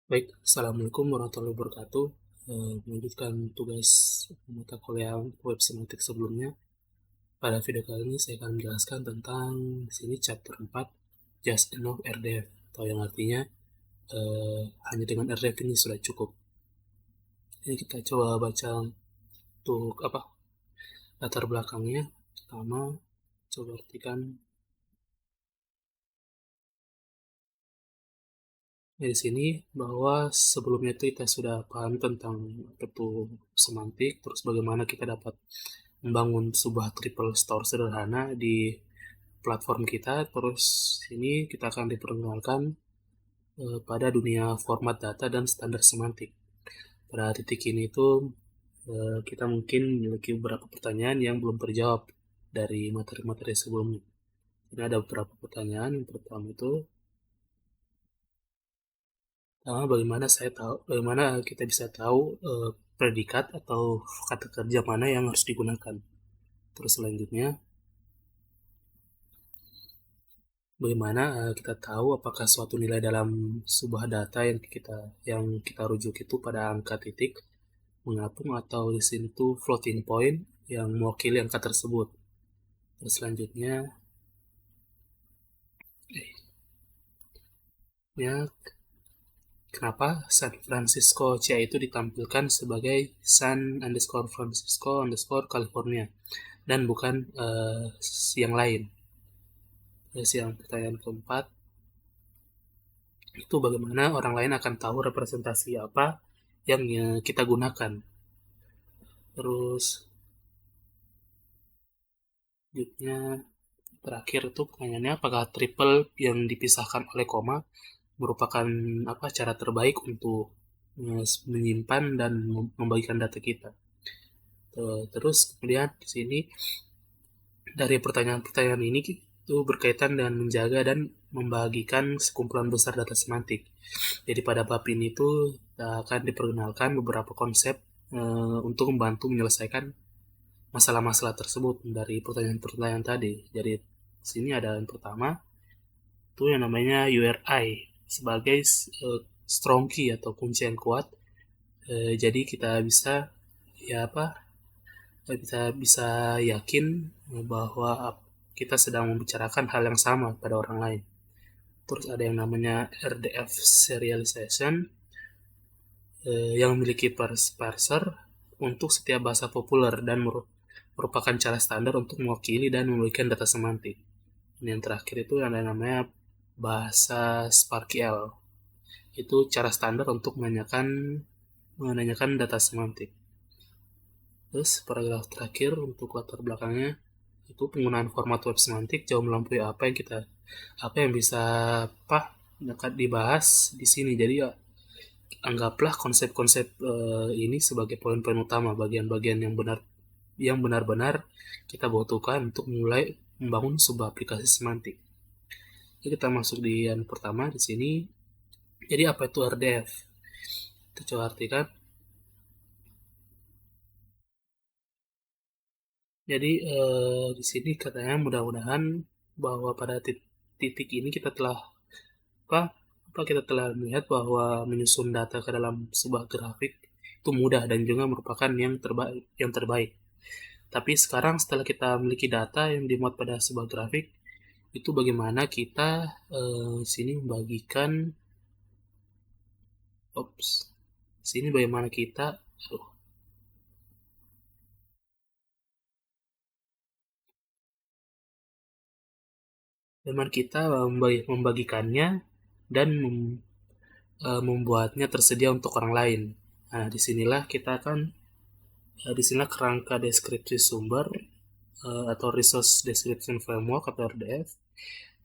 Baik, Assalamualaikum warahmatullahi wabarakatuh. Melanjutkan tugas mata kuliah web semantik sebelumnya. Pada video kali ini saya akan menjelaskan tentang di sini chapter 4, Just Enough RDF, atau yang artinya hanya dengan RDF ini sudah cukup. Ini kita coba baca untuk latar belakangnya. Pertama, coba artikan. Di sini bahwa sebelumnya itu kita sudah paham tentang itu semantik, terus bagaimana kita dapat membangun sebuah triple store sederhana di platform kita. Terus ini kita akan diperkenalkan pada dunia format data dan standar semantik. Pada titik ini itu kita mungkin memiliki beberapa pertanyaan yang belum terjawab dari materi-materi sebelumnya. Ini ada beberapa pertanyaan. Yang pertama itu bagaimana kita bisa tahu predikat atau kata kerja mana yang harus digunakan. Terus selanjutnya, bagaimana kita tahu apakah suatu nilai dalam sebuah data yang kita rujuk itu pada angka titik, mengapung, atau di sini tuh floating point yang mewakili angka tersebut. Terus selanjutnya, ya, kenapa San Francisco CA itu ditampilkan sebagai San_Francisco_California dan bukan yang lain. Terus yang pertanyaan keempat, itu bagaimana orang lain akan tahu representasi apa yang kita gunakan. Terus selanjutnya, terakhir itu pertanyaannya, apakah triple yang dipisahkan oleh koma merupakan cara terbaik untuk menyimpan dan membagikan data kita. Terus kemudian di sini dari pertanyaan-pertanyaan ini itu berkaitan dengan menjaga dan membagikan sekumpulan besar data semantik. Jadi pada bab ini itu akan diperkenalkan beberapa konsep untuk membantu menyelesaikan masalah-masalah tersebut dari pertanyaan-pertanyaan tadi. Jadi sini ada yang pertama itu yang namanya URI sebagai strong key atau kunci yang kuat. Jadi kita bisa bisa yakin bahwa kita sedang membicarakan hal yang sama pada orang lain. Terus ada yang namanya RDF serialization yang memiliki parser untuk setiap bahasa populer dan merupakan cara standar untuk mewakili dan memberikan data semantik. Dan yang terakhir itu ada yang namanya bahasa SPARQL. Itu cara standar untuk menanyakan data semantik. Terus paragraf terakhir untuk latar belakangnya itu penggunaan format web semantik jauh melampaui apa yang bisa dapat dibahas di sini. Jadi ya anggaplah konsep-konsep ini sebagai poin-poin utama, bagian-bagian yang benar-benar kita butuhkan untuk mulai membangun sebuah aplikasi semantik. Jadi kita masuk di yang pertama di sini. Jadi apa itu RDF? Kita coba artikan. Jadi di sini katanya mudah-mudahan bahwa pada titik ini kita telah apa kita telah melihat bahwa menyusun data ke dalam sebuah grafik itu mudah dan juga merupakan yang terbaik. Tapi sekarang setelah kita memiliki data yang dimuat pada sebuah grafik, itu bagaimana kita sini membagikan sini bagaimana kita membagikannya dan membuatnya tersedia untuk orang lain. Nah, disinilah kerangka deskripsi sumber atau Resource Description Framework atau RDF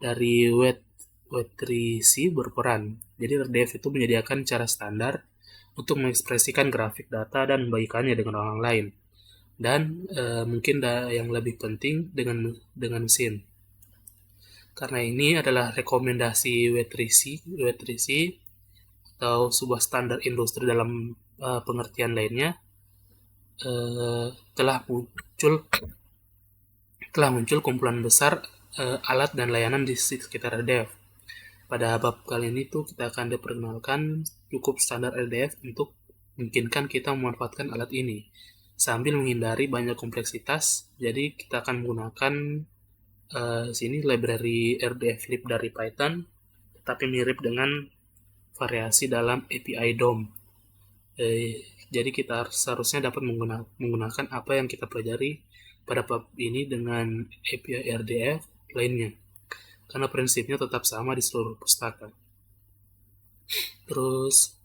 dari W3C berperan. Jadi RDF itu menyediakan cara standar untuk mengekspresikan grafik data dan membagikannya dengan orang lain. Dan mungkin yang lebih penting dengan mesin. Karena ini adalah rekomendasi W3C atau sebuah standar industri dalam pengertian lainnya telah muncul kumpulan besar alat dan layanan di sekitar RDF. Pada bab kali ini tuh kita akan diperkenalkan cukup standar LDF untuk memungkinkan kita memanfaatkan alat ini sambil menghindari banyak kompleksitas. Jadi kita akan menggunakan sini library RDF-lib dari Python, tetapi mirip dengan variasi dalam API DOM. Jadi kita seharusnya dapat menggunakan apa yang kita pelajari pada bab ini dengan API RDF lainnya, karena prinsipnya tetap sama di seluruh pustaka. Terus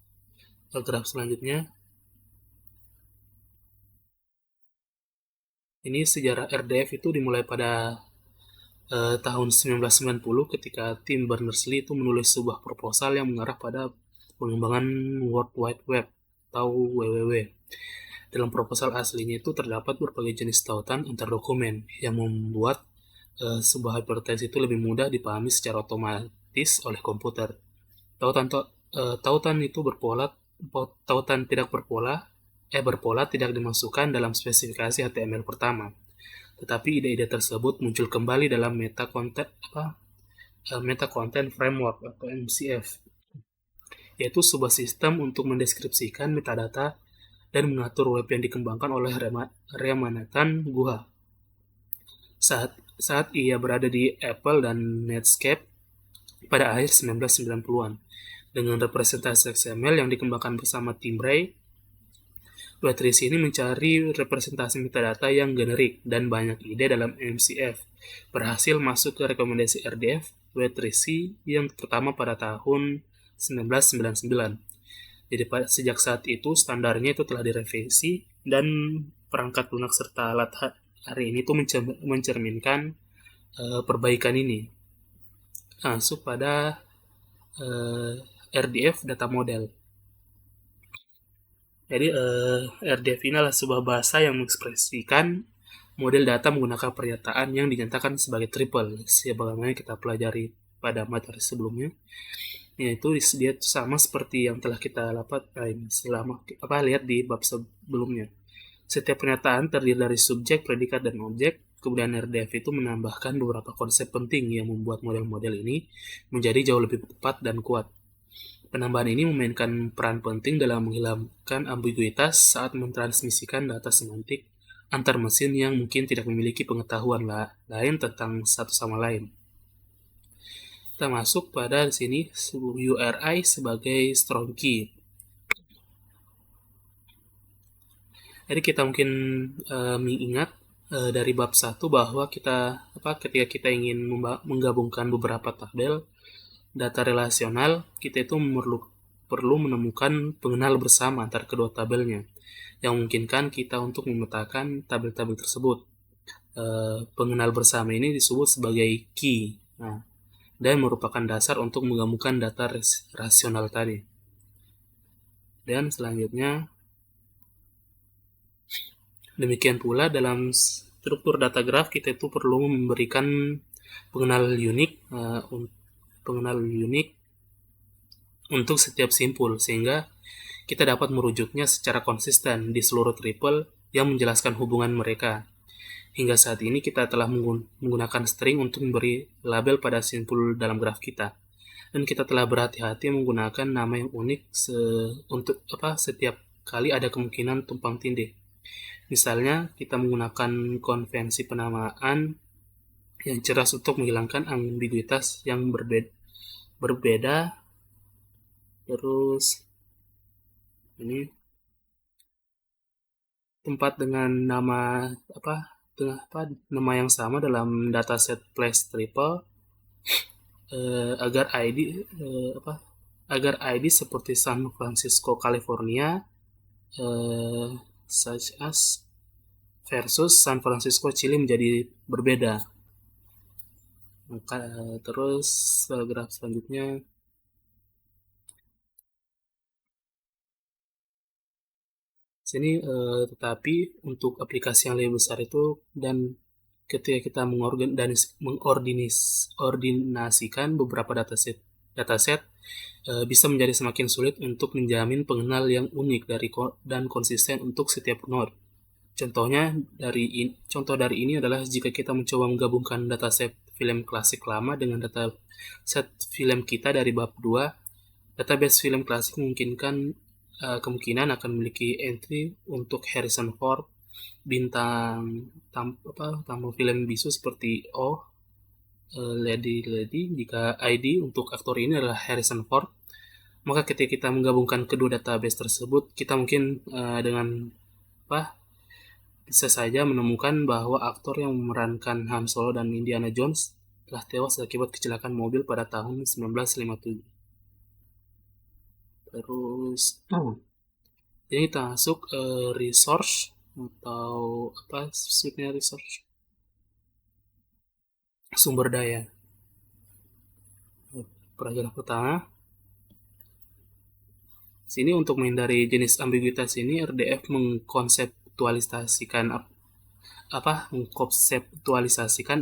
graf selanjutnya, ini sejarah RDF itu dimulai pada tahun 1990 ketika tim Berners-Lee itu menulis sebuah proposal yang mengarah pada pengembangan World Wide Web atau WWW. Dalam proposal aslinya itu terdapat berbagai jenis tautan antar dokumen yang membuat sebuah hypertext itu lebih mudah dipahami secara otomatis oleh komputer. Tautan itu berpola, tautan tidak berpola tidak dimasukkan dalam spesifikasi HTML pertama. Tetapi ide-ide tersebut muncul kembali dalam Meta Content Framework atau MCF, yaitu sebuah sistem untuk mendeskripsikan metadata dan mengatur web yang dikembangkan oleh Ramanathan Guha. Saat ia berada di Apple dan Netscape pada akhir 1990-an. Dengan representasi XML yang dikembangkan bersama tim Ray, W3C ini mencari representasi metadata yang generik dan banyak ide dalam MCF. Berhasil masuk ke rekomendasi RDF W3C yang pertama pada tahun 1999. Jadi sejak saat itu standarnya itu telah direvisi dan perangkat lunak serta alat hari ini tuh mencerminkan perbaikan ini. Masuk pada RDF data model. Jadi RDF ini adalah sebuah bahasa yang mengekspresikan model data menggunakan pernyataan yang dinyatakan sebagai triple, sebagaimana kita pelajari pada materi sebelumnya. Yaitu dia sama seperti yang telah kita lihat di bab sebelumnya. Setiap pernyataan terdiri dari subjek, predikat, dan objek. Kemudian RDF itu menambahkan beberapa konsep penting yang membuat model-model ini menjadi jauh lebih tepat dan kuat. Penambahan ini memainkan peran penting dalam menghilangkan ambiguitas saat mentransmisikan data semantik antar mesin yang mungkin tidak memiliki pengetahuan lain tentang satu sama lain. Kita masuk pada sini URI sebagai strong key. Jadi kita mungkin mengingat dari bab 1 bahwa ketika kita ingin menggabungkan beberapa tabel data relasional, kita itu perlu menemukan pengenal bersama antara kedua tabelnya yang memungkinkan kita untuk memetakan tabel-tabel tersebut. Pengenal bersama ini disebut sebagai key. Dan merupakan dasar untuk menggabungkan data rasional tadi. Dan selanjutnya, demikian pula dalam struktur data graf kita itu perlu memberikan pengenal unik untuk setiap simpul, sehingga kita dapat merujuknya secara konsisten di seluruh triple yang menjelaskan hubungan mereka. Hingga saat ini kita telah menggunakan string untuk memberi label pada simpul dalam graf kita. Dan kita telah berhati-hati menggunakan nama yang unik setiap kali ada kemungkinan tumpang tindih. Misalnya, kita menggunakan konvensi penamaan yang cerdas untuk menghilangkan ambiguitas yang berbeda. Terus ini tempat dengan nama yang sama dalam dataset place triple agar ID seperti San Francisco, California such as versus San Francisco, Chile menjadi berbeda. Terus graf selanjutnya, sini tetapi untuk aplikasi yang lebih besar itu dan ketika kita mengordinasikan beberapa dataset bisa menjadi semakin sulit untuk menjamin pengenal yang unik dan konsisten untuk setiap node. Contoh dari ini adalah jika kita mencoba menggabungkan dataset film klasik lama dengan dataset film kita dari bab 2. Database film klasik memungkinkan kemungkinan akan memiliki entry untuk Harrison Ford, bintang tamu film bisu seperti Lady Lady. Jika ID untuk aktor ini adalah Harrison Ford, maka ketika kita menggabungkan kedua database tersebut, kita mungkin dengan bisa saja menemukan bahwa aktor yang memerankan Han Solo dan Indiana Jones telah tewas akibat kecelakaan mobil pada tahun 1957. Terus, ini kita masuk resource atau apa maksudnya resource? Sumber daya. Paragraf pertama. Sini untuk menghindari jenis ambiguitas ini, RDF mengkonseptualisasikan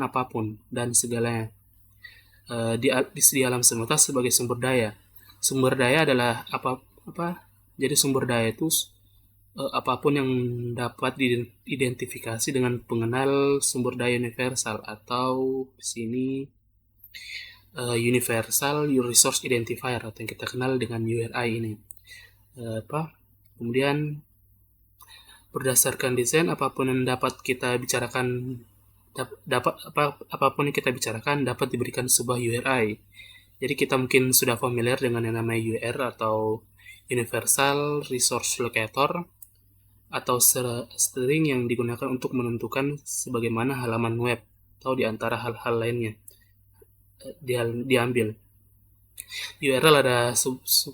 apapun dan segalanya di alam semesta sebagai sumber daya. Sumber daya adalah jadi sumber daya itu apapun yang dapat diidentifikasi dengan pengenal sumber daya universal atau di sini Universal Resource Identifier atau yang kita kenal dengan URI ini. Kemudian berdasarkan desain apapun yang dapat kita bicarakan apapun yang kita bicarakan dapat diberikan sebuah URI. Jadi kita mungkin sudah familiar dengan yang namanya UR atau Universal Resource Locator atau string yang digunakan untuk menentukan sebagaimana halaman web atau di antara hal-hal lainnya diambil. URL ada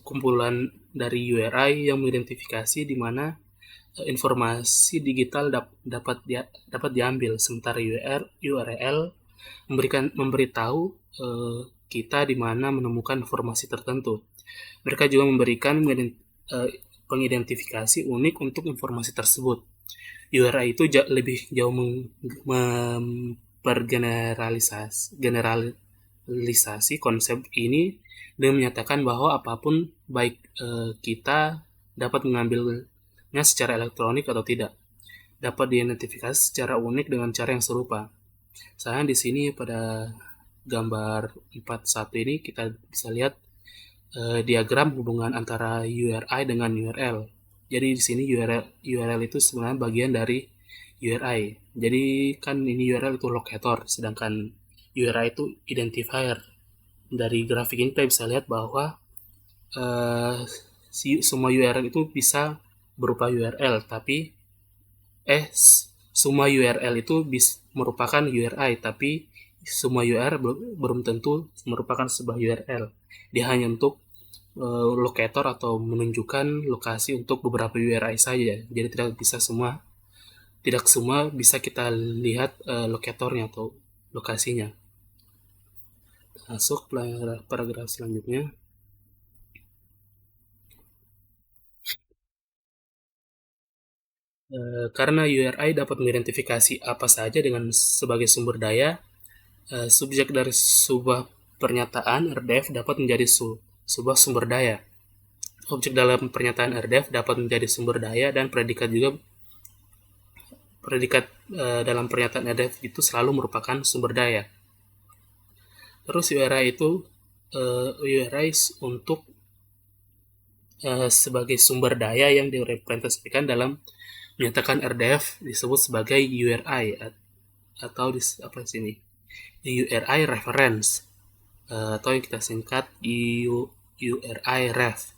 kumpulan dari URI yang mengidentifikasi di mana informasi digital dapat diambil, sementara URL memberitahu kita di mana menemukan informasi tertentu. Mereka juga memberikan pengidentifikasi unik untuk informasi tersebut. URI itu lebih jauh mempergeneralisasi konsep ini dan menyatakan bahwa apapun baik kita dapat mengambilnya secara elektronik atau tidak, dapat diidentifikasi secara unik dengan cara yang serupa. Misalnya di sini pada gambar 41 ini kita bisa lihat diagram hubungan antara URI dengan URL. Jadi di sini URL itu sebenarnya bagian dari URI. Jadi kan ini URL itu locator, sedangkan URI itu identifier. Dari grafik ini kita bisa lihat bahwa semua URL itu bisa berupa URL, tapi semua URL itu merupakan URI, tapi semua URL belum tentu merupakan sebuah URL. Dia hanya untuk locator atau menunjukkan lokasi untuk beberapa URI saja. Jadi tidak semua bisa kita lihat locatornya atau lokasinya. Masuk paragraf selanjutnya. Karena URI dapat mengidentifikasi apa saja dengan sebagai sumber daya, subjek dari sebuah pernyataan RDF dapat menjadi sebuah sumber daya. Objek dalam pernyataan RDF dapat menjadi sumber daya dan predikat dalam pernyataan RDF itu selalu merupakan sumber daya. Terus URI untuk sebagai sumber daya yang direpresentasikan dalam menyatakan RDF disebut sebagai URI atau sini URI reference atau yang kita singkat URI ref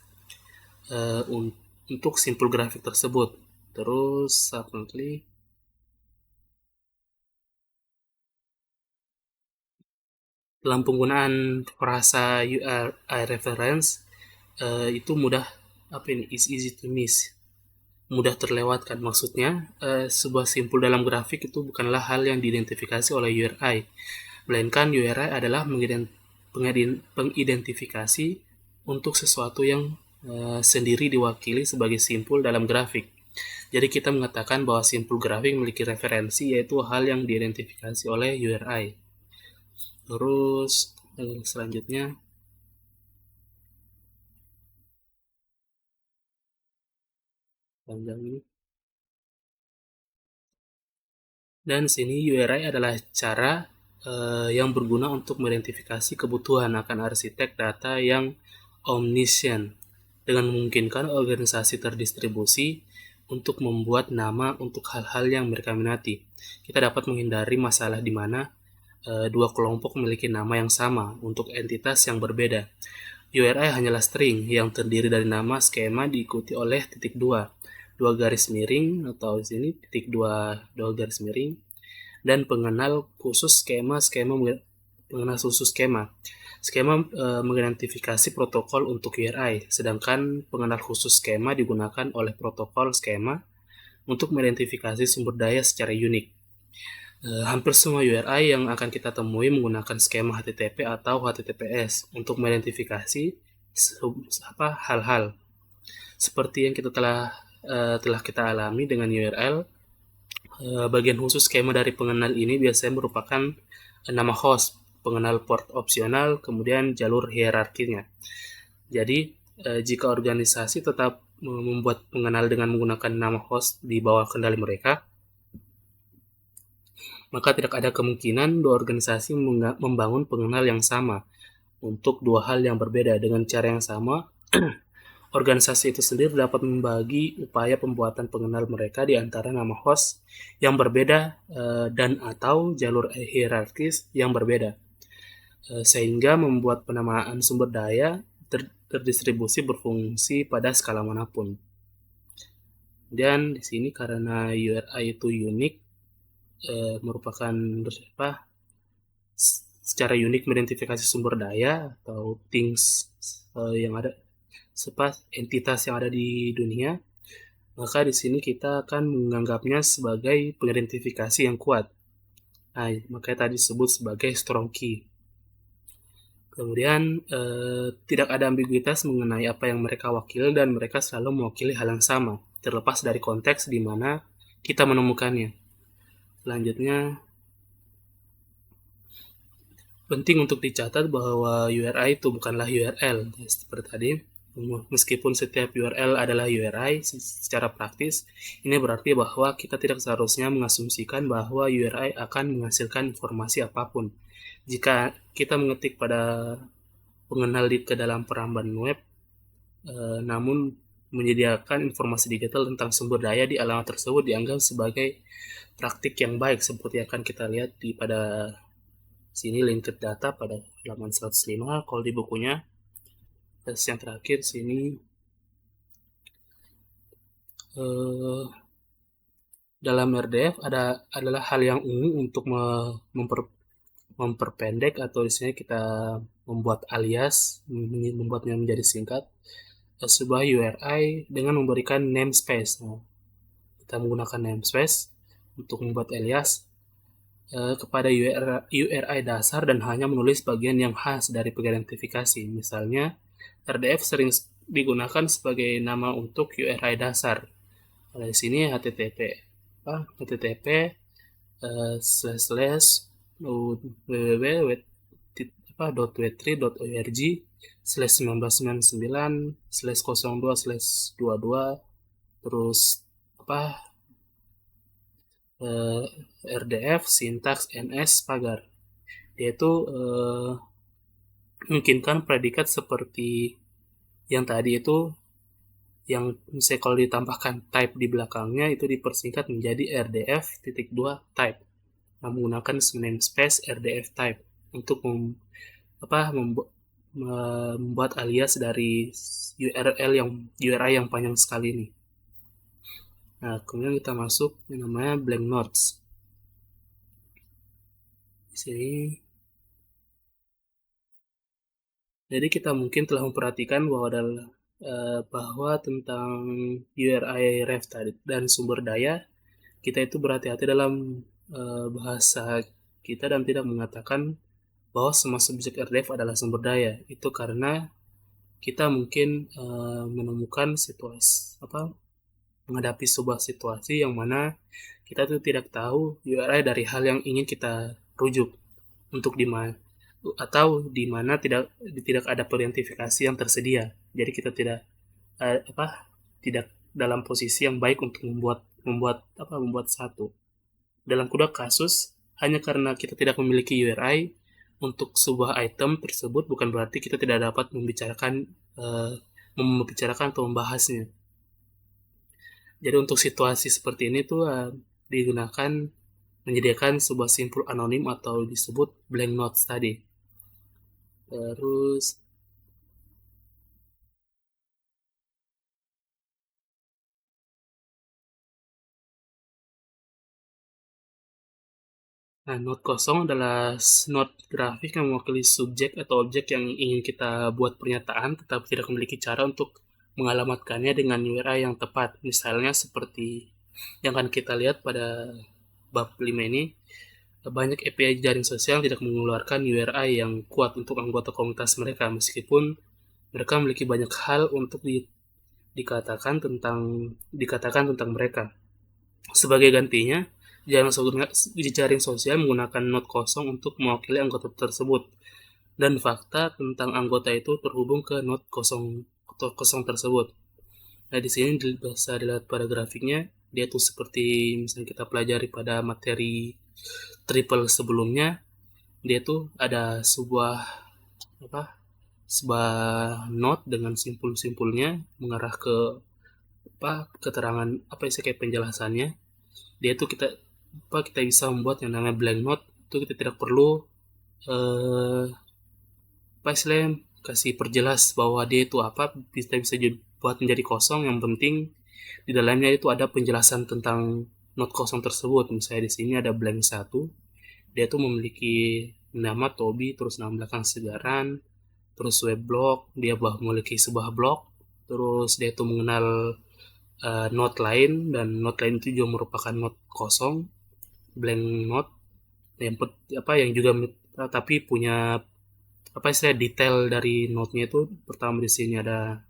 untuk simpul grafik tersebut. Terus subsequently dalam penggunaan frasa URI reference itu is easy to miss, mudah terlewatkan. Maksudnya sebuah simpul dalam grafik itu bukanlah hal yang diidentifikasi oleh URI, melainkan URI adalah pengidentifikasi untuk sesuatu yang sendiri diwakili sebagai simpul dalam grafik. Jadi kita mengatakan bahwa simpul grafik memiliki referensi, yaitu hal yang diidentifikasi oleh URI. Terus selanjutnya panjang ini. Dan sini URI adalah cara yang berguna untuk mengidentifikasi kebutuhan akan arsitek data yang omniscient dengan memungkinkan organisasi terdistribusi untuk membuat nama untuk hal-hal yang mereka minati. Kita dapat menghindari masalah di mana dua kelompok memiliki nama yang sama untuk entitas yang berbeda. URI hanyalah string yang terdiri dari nama skema diikuti oleh titik dua garis miring atau di sini titik dua garis miring, dan pengenal khusus skema. Skema mengidentifikasi protokol untuk URI, sedangkan pengenal khusus skema digunakan oleh protokol skema untuk mengidentifikasi sumber daya secara unik. Hampir semua URI yang akan kita temui menggunakan skema HTTP atau HTTPS untuk mengidentifikasi hal-hal seperti yang kita telah kita alami dengan URL. Bagian khusus skema dari pengenal ini biasanya merupakan nama host, pengenal port opsional, kemudian jalur hierarkinya. Jadi, jika organisasi tetap membuat pengenal dengan menggunakan nama host di bawah kendali mereka, maka tidak ada kemungkinan dua organisasi membangun pengenal yang sama untuk dua hal yang berbeda dengan cara yang sama. Organisasi itu sendiri dapat membagi upaya pembuatan pengenal mereka di antara nama host yang berbeda dan atau jalur hierarkis yang berbeda, sehingga membuat penamaan sumber daya terdistribusi berfungsi pada skala manapun. Dan di sini karena URI itu unik, merupakan secara unik mengidentifikasi sumber daya atau things yang ada, entitas yang ada di dunia, maka di sini kita akan menganggapnya sebagai pengidentifikasi yang kuat. Nah, makanya tadi disebut sebagai strong key. Kemudian tidak ada ambiguitas mengenai apa yang mereka wakili dan mereka selalu mewakili hal yang sama, terlepas dari konteks di mana kita menemukannya. Selanjutnya, penting untuk dicatat bahwa URI itu bukanlah URL. Seperti tadi, meskipun setiap URL adalah URI secara praktis, ini berarti bahwa kita tidak seharusnya mengasumsikan bahwa URI akan menghasilkan informasi apapun. Jika kita mengetik pada pengenal ke dalam peramban web, namun menyediakan informasi digital tentang sumber daya di alamat tersebut dianggap sebagai praktik yang baik, seperti akan kita lihat pada sini linked data pada halaman 105 kalau di bukunya. Terus yang terakhir sini dalam RDF adalah hal yang ungu untuk memperpendek atau disini kita membuat alias, membuatnya menjadi singkat sebuah URI dengan memberikan namespace. Nah, kita menggunakan namespace untuk membuat alias kepada URI dasar dan hanya menulis bagian yang khas dari pengidentifikasi. Misalnya, RDF sering digunakan sebagai nama untuk URI dasar. Di sini HTTP www.w3.org/1999/02/22 terus RDF sintaks ns pagar, yaitu memungkinkan predikat seperti yang tadi itu, yang misalnya kalau ditambahkan type di belakangnya itu dipersingkat menjadi RDF.2 type, menggunakan namespace RDF type untuk membuat alias dari URI yang panjang sekali ini. Nah, kemudian kita masuk yang namanya blank notes. Di sini, jadi kita mungkin telah memperhatikan bahwa tentang URI ref tadi dan sumber daya, kita itu berhati-hati dalam bahasa kita dan tidak mengatakan bahwa semua subjek RDF adalah sumber daya. Itu karena kita mungkin menemukan menghadapi sebuah situasi yang mana kita tuh tidak tahu URI dari hal yang ingin kita rujuk untuk di mana tidak ada peridentifikasi yang tersedia. Jadi kita tidak dalam posisi yang baik untuk membuat satu. Dalam kedua kasus, hanya karena kita tidak memiliki URI untuk sebuah item tersebut bukan berarti kita tidak dapat membicarakan atau membahasnya. Jadi untuk situasi seperti ini tuh digunakan menyediakan sebuah simpul anonim atau disebut blank notes tadi. Terus note kosong adalah note grafik yang mewakili subjek atau objek yang ingin kita buat pernyataan tetapi tidak memiliki cara untuk mengalamatkannya dengan URI yang tepat. Misalnya seperti yang akan kita lihat pada bab 5 ini, banyak API jaring sosial tidak mengeluarkan URI yang kuat untuk anggota komunitas mereka, meskipun mereka memiliki banyak hal untuk dikatakan tentang mereka. Sebagai gantinya, jaring sosial menggunakan not kosong untuk mewakili anggota tersebut, dan fakta tentang anggota itu terhubung ke not kosong tersebut. Nah, di sini bisa dilihat pada grafiknya, dia tuh seperti misalnya kita pelajari pada materi triple sebelumnya, dia tuh ada sebuah note dengan simpul-simpulnya mengarah ke keterangan kayak penjelasannya. Dia tuh kita bisa membuat yang namanya blank note, itu kita tidak perlu kasih perjelas bahwa dia itu apa, kita bisa buat menjadi kosong. Yang penting di dalamnya itu ada penjelasan tentang note kosong tersebut. Misalnya di sini ada blank 1, dia tuh memiliki nama Tobi, terus nama belakang Segaran, terus web blog, dia memiliki sebuah blog, terus dia tuh mengenal note lain, dan note lain itu juga merupakan note kosong, blank note yang juga tapi punya detail dari note-nya itu. Pertama di sini ada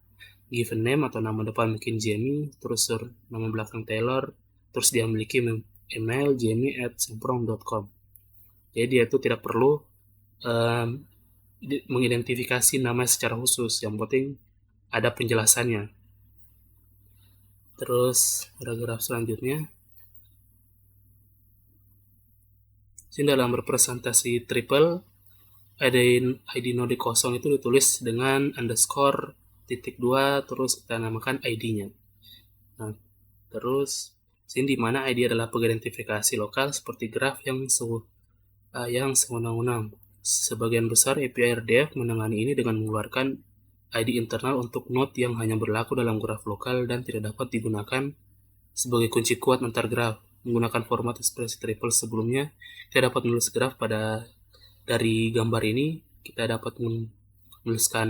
given name atau nama depan mungkin Jamie, terus nama belakang Taylor, terus dia memiliki email jamie@semprong.com. Jadi dia itu tidak perlu mengidentifikasi nama secara khusus, yang penting ada penjelasannya. Terus paragraf selanjutnya, sini dalam representasi triple, ID node kosong itu ditulis dengan underscore .2, terus kita namakan ID-nya. Nah, terus sini di mana ID adalah pengidentifikasi lokal seperti graf yang sewenang-wenang. Sebagian besar API RDF menangani ini dengan mengeluarkan ID internal untuk node yang hanya berlaku dalam graf lokal dan tidak dapat digunakan sebagai kunci kuat antar graf. Menggunakan format ekspresi triple sebelumnya, kita dapat menulis graf dari gambar ini. Kita dapat menuliskan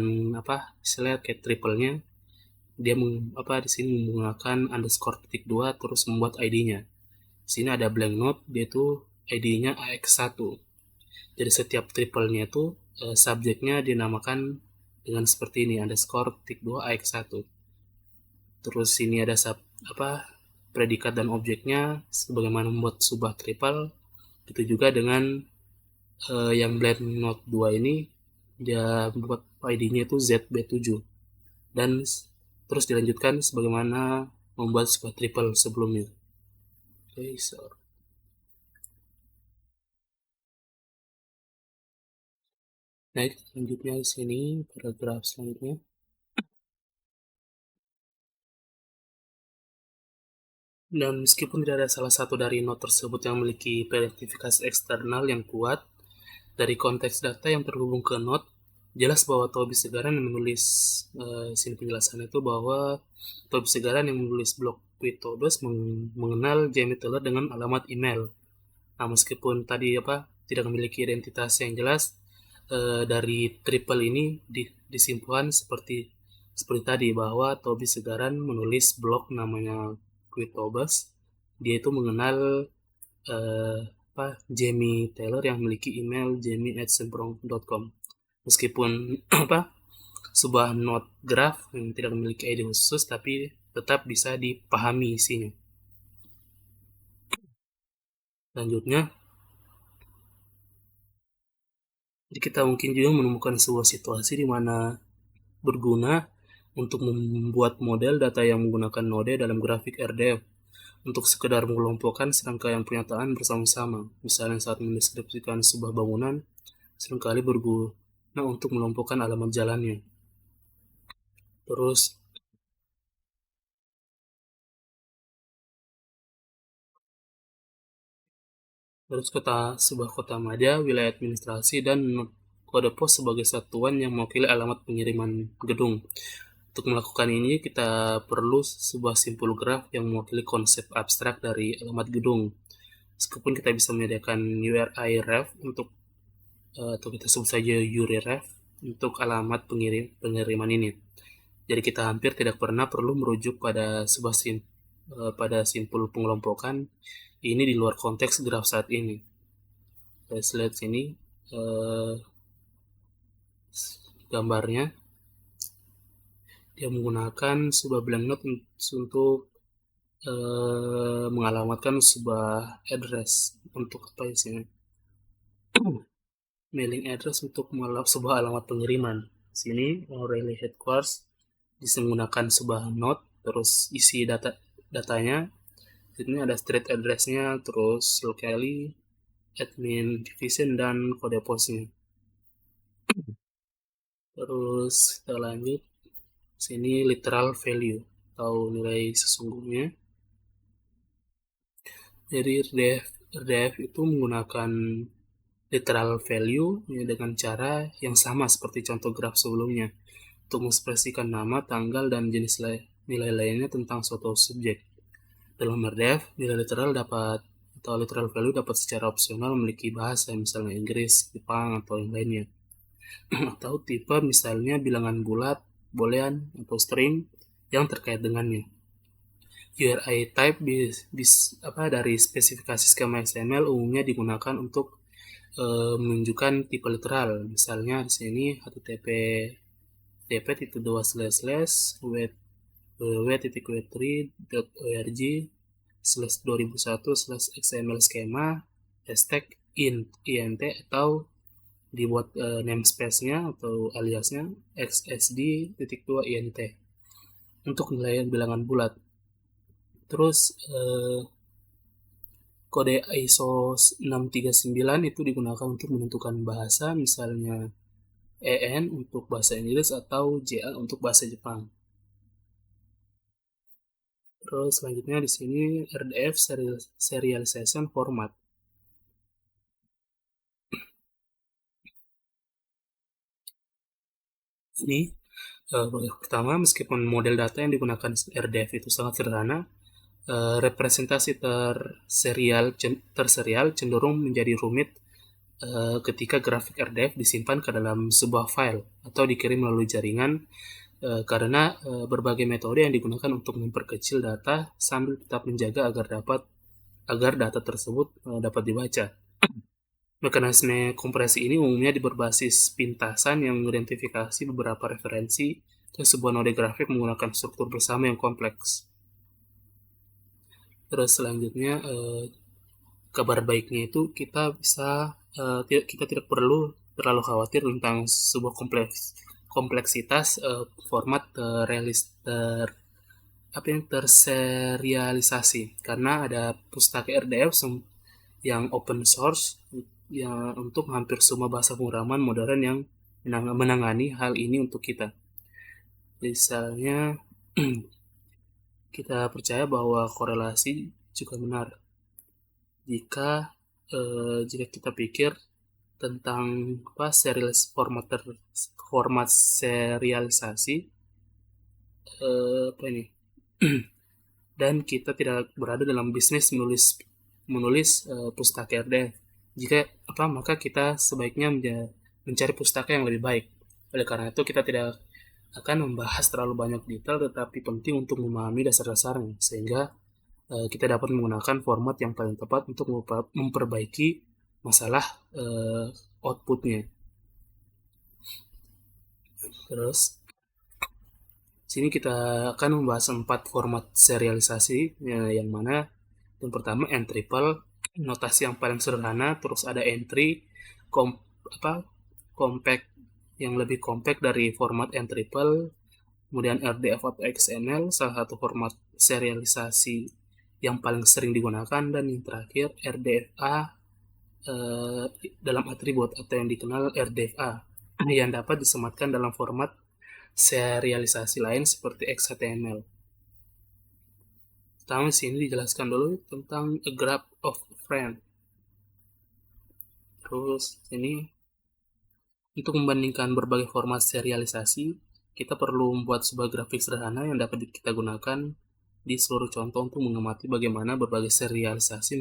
kayak triple-nya. Dia di sini menggunakan underscore .2 terus membuat ID-nya. Di sini ada blank note, dia itu ID-nya AX1. Jadi setiap triple-nya itu subjeknya dinamakan dengan seperti ini, underscore .2 AX1. Terus sini ada predikat dan objeknya sebagaimana membuat sebuah triple. Itu juga dengan yang blank note 2 ini, dia membuat ID-nya itu ZB7, dan terus dilanjutkan sebagaimana membuat sebuah triple sebelumnya. Nah, selanjutnya di sini paragraf selanjutnya. Dan meskipun tidak ada salah satu dari node tersebut yang memiliki identifikasi eksternal yang kuat, dari konteks data yang terhubung ke node, jelas bahwa Tobi Segaran yang menulis sini penjelasannya itu bahwa Tobi Segaran yang menulis blog Twitobus mengenal Jamie Taylor dengan alamat email. Nah, meskipun tadi tidak memiliki identitas yang jelas, dari triple ini disimpulkan seperti tadi bahwa Tobi Segaran menulis blog namanya Twitobus. Dia itu mengenal Jamie Taylor yang memiliki email jamie@semprong.com. Meskipun sebuah node graph yang tidak memiliki ID khusus, tapi tetap bisa dipahami isinya. Selanjutnya, jadi kita mungkin juga menemukan sebuah situasi di mana berguna untuk membuat model data yang menggunakan node dalam grafik RDF. untuk sekedar mengelompokkan serangkaian pernyataan bersama-sama. Misalnya saat mendeskripsikan sebuah bangunan, seringkali berguna untuk mengelompokkan alamat jalannya. Terus sebuah kota madya, wilayah administrasi, dan kode pos sebagai satuan yang mewakili alamat pengiriman gedung. Untuk melakukan ini, kita perlu sebuah simpul graf yang mewakili konsep abstrak dari alamat gedung. Meskipun kita bisa menyediakan URI ref atau kita sebut saja URI ref untuk alamat pengiriman ini. Jadi kita hampir tidak pernah perlu merujuk pada sebuah pada simpul pengelompokan ini di luar konteks graf saat ini. Let's lihat sini gambarnya. Dia menggunakan sebuah blank note untuk mengalamatkan sebuah address. Untuk apa isinya? Mailing address untuk sebuah alamat pengiriman. Sini O'Reilly Headquarters bisa menggunakan sebuah note, terus isi datanya. Sini ada street address-nya, terus locally, admin division, dan kode posnya. Terus kita lanjut. Sini literal value atau nilai sesungguhnya. Jadi RDF itu menggunakan literal value ya, dengan cara yang sama seperti contoh graf sebelumnya untuk mengekspresikan nama, tanggal, dan jenis nilai lainnya tentang suatu subjek. Dalam RDF, nilai literal value dapat secara opsional memiliki bahasa, misalnya Inggris, Jepang, atau yang lainnya. Atau tipe misalnya bilangan bulat, boolean, atau string yang terkait dengannya. URI type dari spesifikasi skema XML umumnya digunakan untuk menunjukkan tipe literal. Misalnya di sini http://www.w3.org/2001/xml schema #int atau dibuat namespace-nya atau aliasnya xsd.2int untuk nilai bilangan bulat. Terus kode ISO 639 itu digunakan untuk menentukan bahasa, misalnya EN untuk bahasa Inggris atau JA untuk bahasa Jepang. Terus selanjutnya di sini RDF serialization format. Ini pertama, meskipun model data yang digunakan RDF itu sangat sederhana, representasi terserial cenderung menjadi rumit ketika grafik RDF disimpan ke dalam sebuah file atau dikirim melalui jaringan karena berbagai metode yang digunakan untuk memperkecil data sambil tetap menjaga agar data tersebut dapat dibaca. Mekanisme kompresi ini umumnya berbasis pintasan yang mengidentifikasi beberapa referensi ke sebuah node grafik menggunakan struktur bersama yang kompleks. Terus selanjutnya kabar baiknya itu kita tidak perlu terlalu khawatir tentang sebuah kompleksitas format terserialisasi karena ada pustaka RDF yang open source yang untuk hampir semua bahasa pemrograman modern yang menangani hal ini untuk kita. Misalnya kita percaya bahwa korelasi juga benar jika kita pikir tentang format serialisasi dan kita tidak berada dalam bisnis menulis pustaka RDF. Maka kita sebaiknya mencari pustaka yang lebih baik. Oleh karena itu kita tidak akan membahas terlalu banyak detail, tetapi penting untuk memahami dasar-dasarnya sehingga kita dapat menggunakan format yang paling tepat untuk memperbaiki masalah outputnya. Terus sini kita akan membahas 4 format serialisasi yang mana yang pertama N-triple, notasi yang paling sederhana, terus ada entry compact yang lebih compact dari format N-triple, kemudian RDF atau XML, salah satu format serialisasi yang paling sering digunakan, dan yang terakhir RDFA dalam atribut atau yang dikenal RDFA yang dapat disematkan dalam format serialisasi lain seperti XHTML. Pertama sini dijelaskan dulu tentang a graph of friend. Terus ini untuk membandingkan berbagai format serialisasi, kita perlu membuat sebuah grafik sederhana yang dapat kita gunakan di seluruh contoh untuk mengamati bagaimana berbagai serialisasi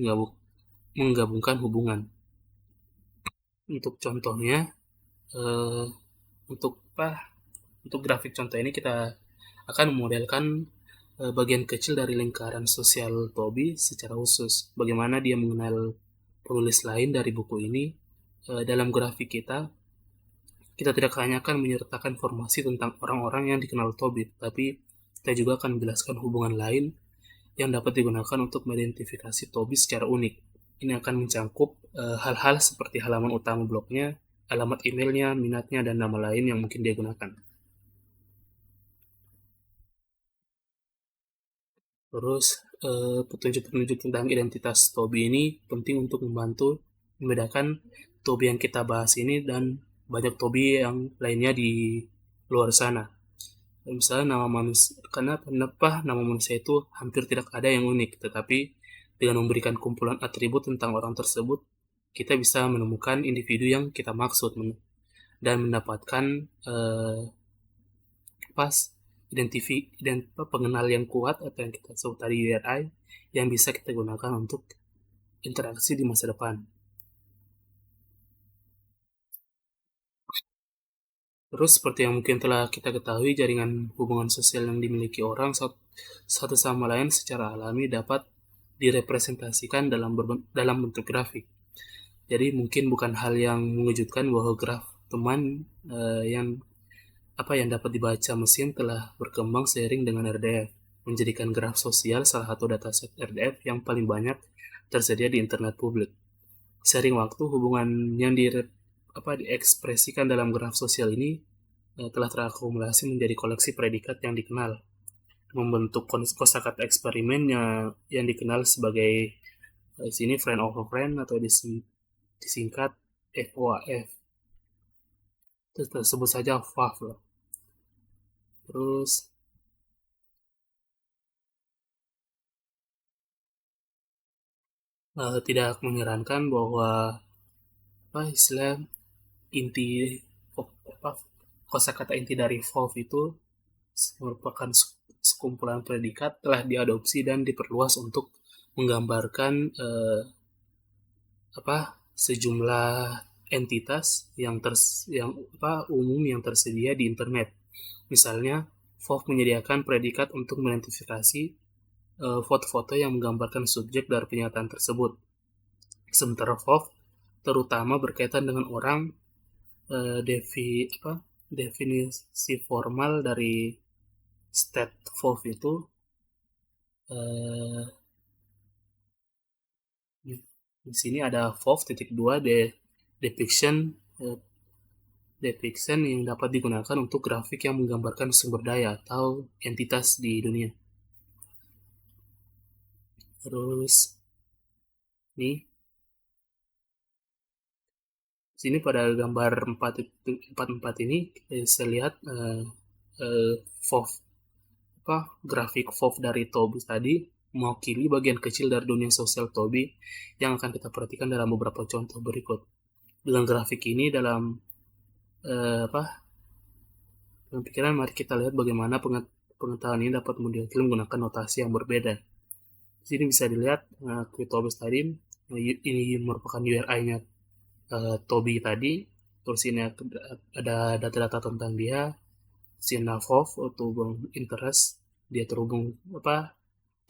menggabungkan hubungan. Untuk contohnya, eh, untuk grafik contoh ini kita akan memodelkan bagian kecil dari lingkaran sosial Toby secara khusus. Bagaimana dia mengenal penulis lain dari buku ini. Dalam grafik kita tidak hanya akan menyertakan informasi tentang orang-orang yang dikenal Toby, tapi kita juga akan menjelaskan hubungan lain yang dapat digunakan untuk mengidentifikasi Toby secara unik. Ini akan mencakup hal-hal seperti halaman utama blognya, alamat emailnya, minatnya, dan nama lain yang mungkin dia gunakan. Terus petunjuk-petunjuk tentang identitas Toby ini penting untuk membantu membedakan Toby yang kita bahas ini dan banyak Toby yang lainnya di luar sana. Misalnya nama manusia, karena kenapa nama manusia itu hampir tidak ada yang unik, tetapi dengan memberikan kumpulan atribut tentang orang tersebut, kita bisa menemukan individu yang kita maksud dan mendapatkan pas pengenal yang kuat atau yang kita sebut tadi URI yang bisa kita gunakan untuk interaksi di masa depan. Terus seperti yang mungkin telah kita ketahui, jaringan hubungan sosial yang dimiliki orang satu sama lain secara alami dapat direpresentasikan dalam bentuk grafik. Jadi mungkin bukan hal yang mengejutkan bahwa graf teman yang dapat dibaca mesin telah berkembang seiring dengan RDF, menjadikan graf sosial salah satu dataset RDF yang paling banyak tersedia di internet publik. Sering waktu, hubungan yang diekspresikan dalam graf sosial ini telah terakumulasi menjadi koleksi predikat yang dikenal, membentuk kosakata eksperimen yang dikenal sebagai di sini friend of a friend atau disingkat FOAF. Tersebut saja FOAF loh. Terus tidak menyerankan bahwa istilah inti kosakata inti dari FOAF itu merupakan sekumpulan predikat telah diadopsi dan diperluas untuk menggambarkan sejumlah entitas yang umum yang tersedia di internet. Misalnya, FOAF menyediakan predikat untuk mengidentifikasi foto-foto yang menggambarkan subjek dari pernyataan tersebut. Sementara FOAF terutama berkaitan dengan orang. Definisi formal dari state FOAF itu di sini ada FOAF.2 depiction yang dapat digunakan untuk grafik yang menggambarkan sumber daya atau entitas di dunia. Terus nih sini pada gambar 44 ini kita bisa lihat FOAF grafik FOAF dari Toby tadi mewakili bagian kecil dari dunia sosial Toby yang akan kita perhatikan dalam beberapa contoh berikut. Dengan grafik ini dalam pikiran, mari kita lihat bagaimana pengetahuan ini dapat modifikasi menggunakan notasi yang berbeda. Di sini bisa dilihat Toby tadi ini merupakan URI-nya Toby tadi. Terus ini ada data-data tentang dia, Sina FOAF atau interest, dia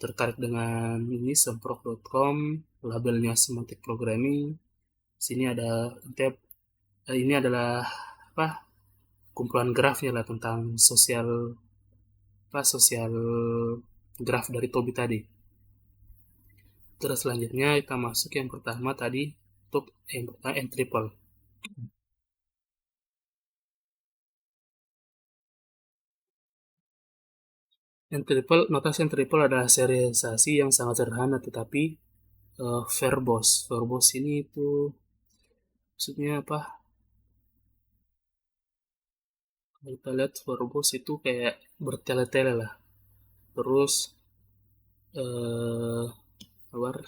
terkait dengan ini semprot.com, labelnya semantic programming. Sini ada ini adalah kumpulan grafnya lah tentang sosial graf dari Toby tadi. Terus selanjutnya kita masuk yang pertama tadi untuk yang pertama N-triple. Notasi n triple adalah serialisasi yang sangat sederhana tetapi verbose. Verbose ini itu maksudnya apa? Kalau kita lihat verbose itu kayak bertele-tele lah. Terus keluar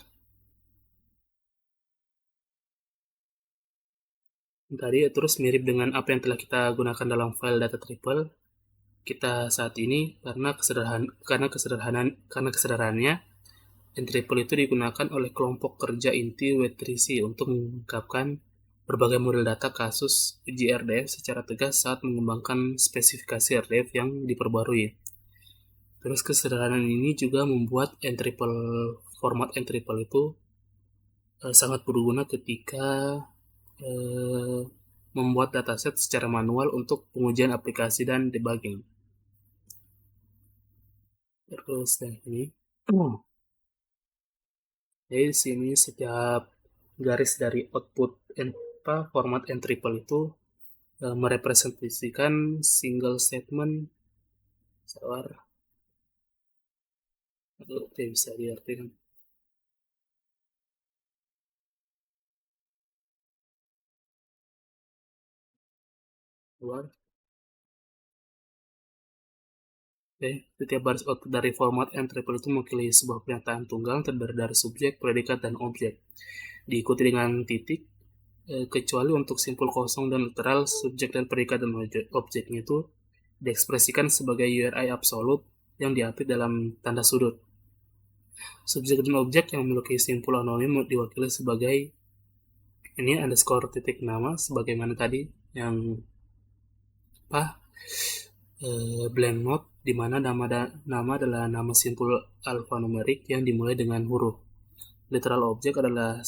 tadi terus mirip dengan apa yang telah kita gunakan dalam file data triple kita saat ini karena kesederhanaannya n triple itu digunakan oleh kelompok kerja inti W3C untuk mengungkapkan berbagai model data kasus uji RDF secara tegas saat mengembangkan spesifikasi RDF yang diperbarui. Terus kesederhanaan ini juga membuat format n triple itu sangat berguna ketika membuat dataset secara manual untuk pengujian aplikasi dan debugging. Terus ini, jadi di sini setiap garis dari output format n triple itu merepresentasikan single statement sawar. Itu bisa diartikan. Keluar. Setiap baris output dari format n triple itu mewakili sebuah pernyataan tunggal terdiri dari subjek, predikat, dan objek. Diikuti dengan titik, kecuali untuk simpul kosong dan literal, subjek dan predikat dan objeknya itu diekspresikan sebagai URI absolut yang diapit dalam tanda sudut. Subjek dan objek yang memiliki simpul anonim diwakili sebagai ini underscore titik nama sebagaimana tadi yang blank note di mana nama adalah nama simpul alfanumerik yang dimulai dengan huruf. Literal object adalah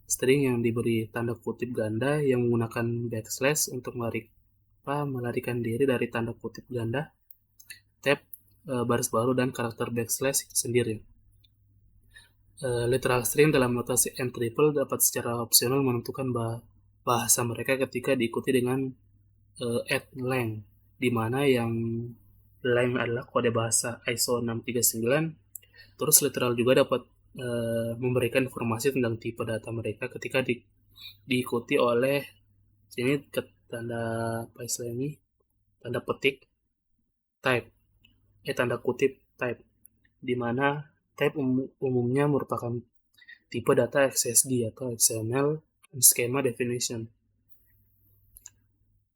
string yang diberi tanda kutip ganda yang menggunakan backslash untuk melarikan diri dari tanda kutip ganda, tab, baris baru, dan karakter backslash itu sendiri. Literal string dalam notasi n triple dapat secara opsional menentukan bahasa mereka ketika diikuti dengan @length, di mana yang length adalah kode bahasa ISO 639. Terus literal juga dapat memberikan informasi tentang tipe data mereka ketika diikuti oleh sini tanda apa istilah ini, tanda petik type, tanda kutip type, di mana type umumnya merupakan tipe data XSD atau XML schema definition.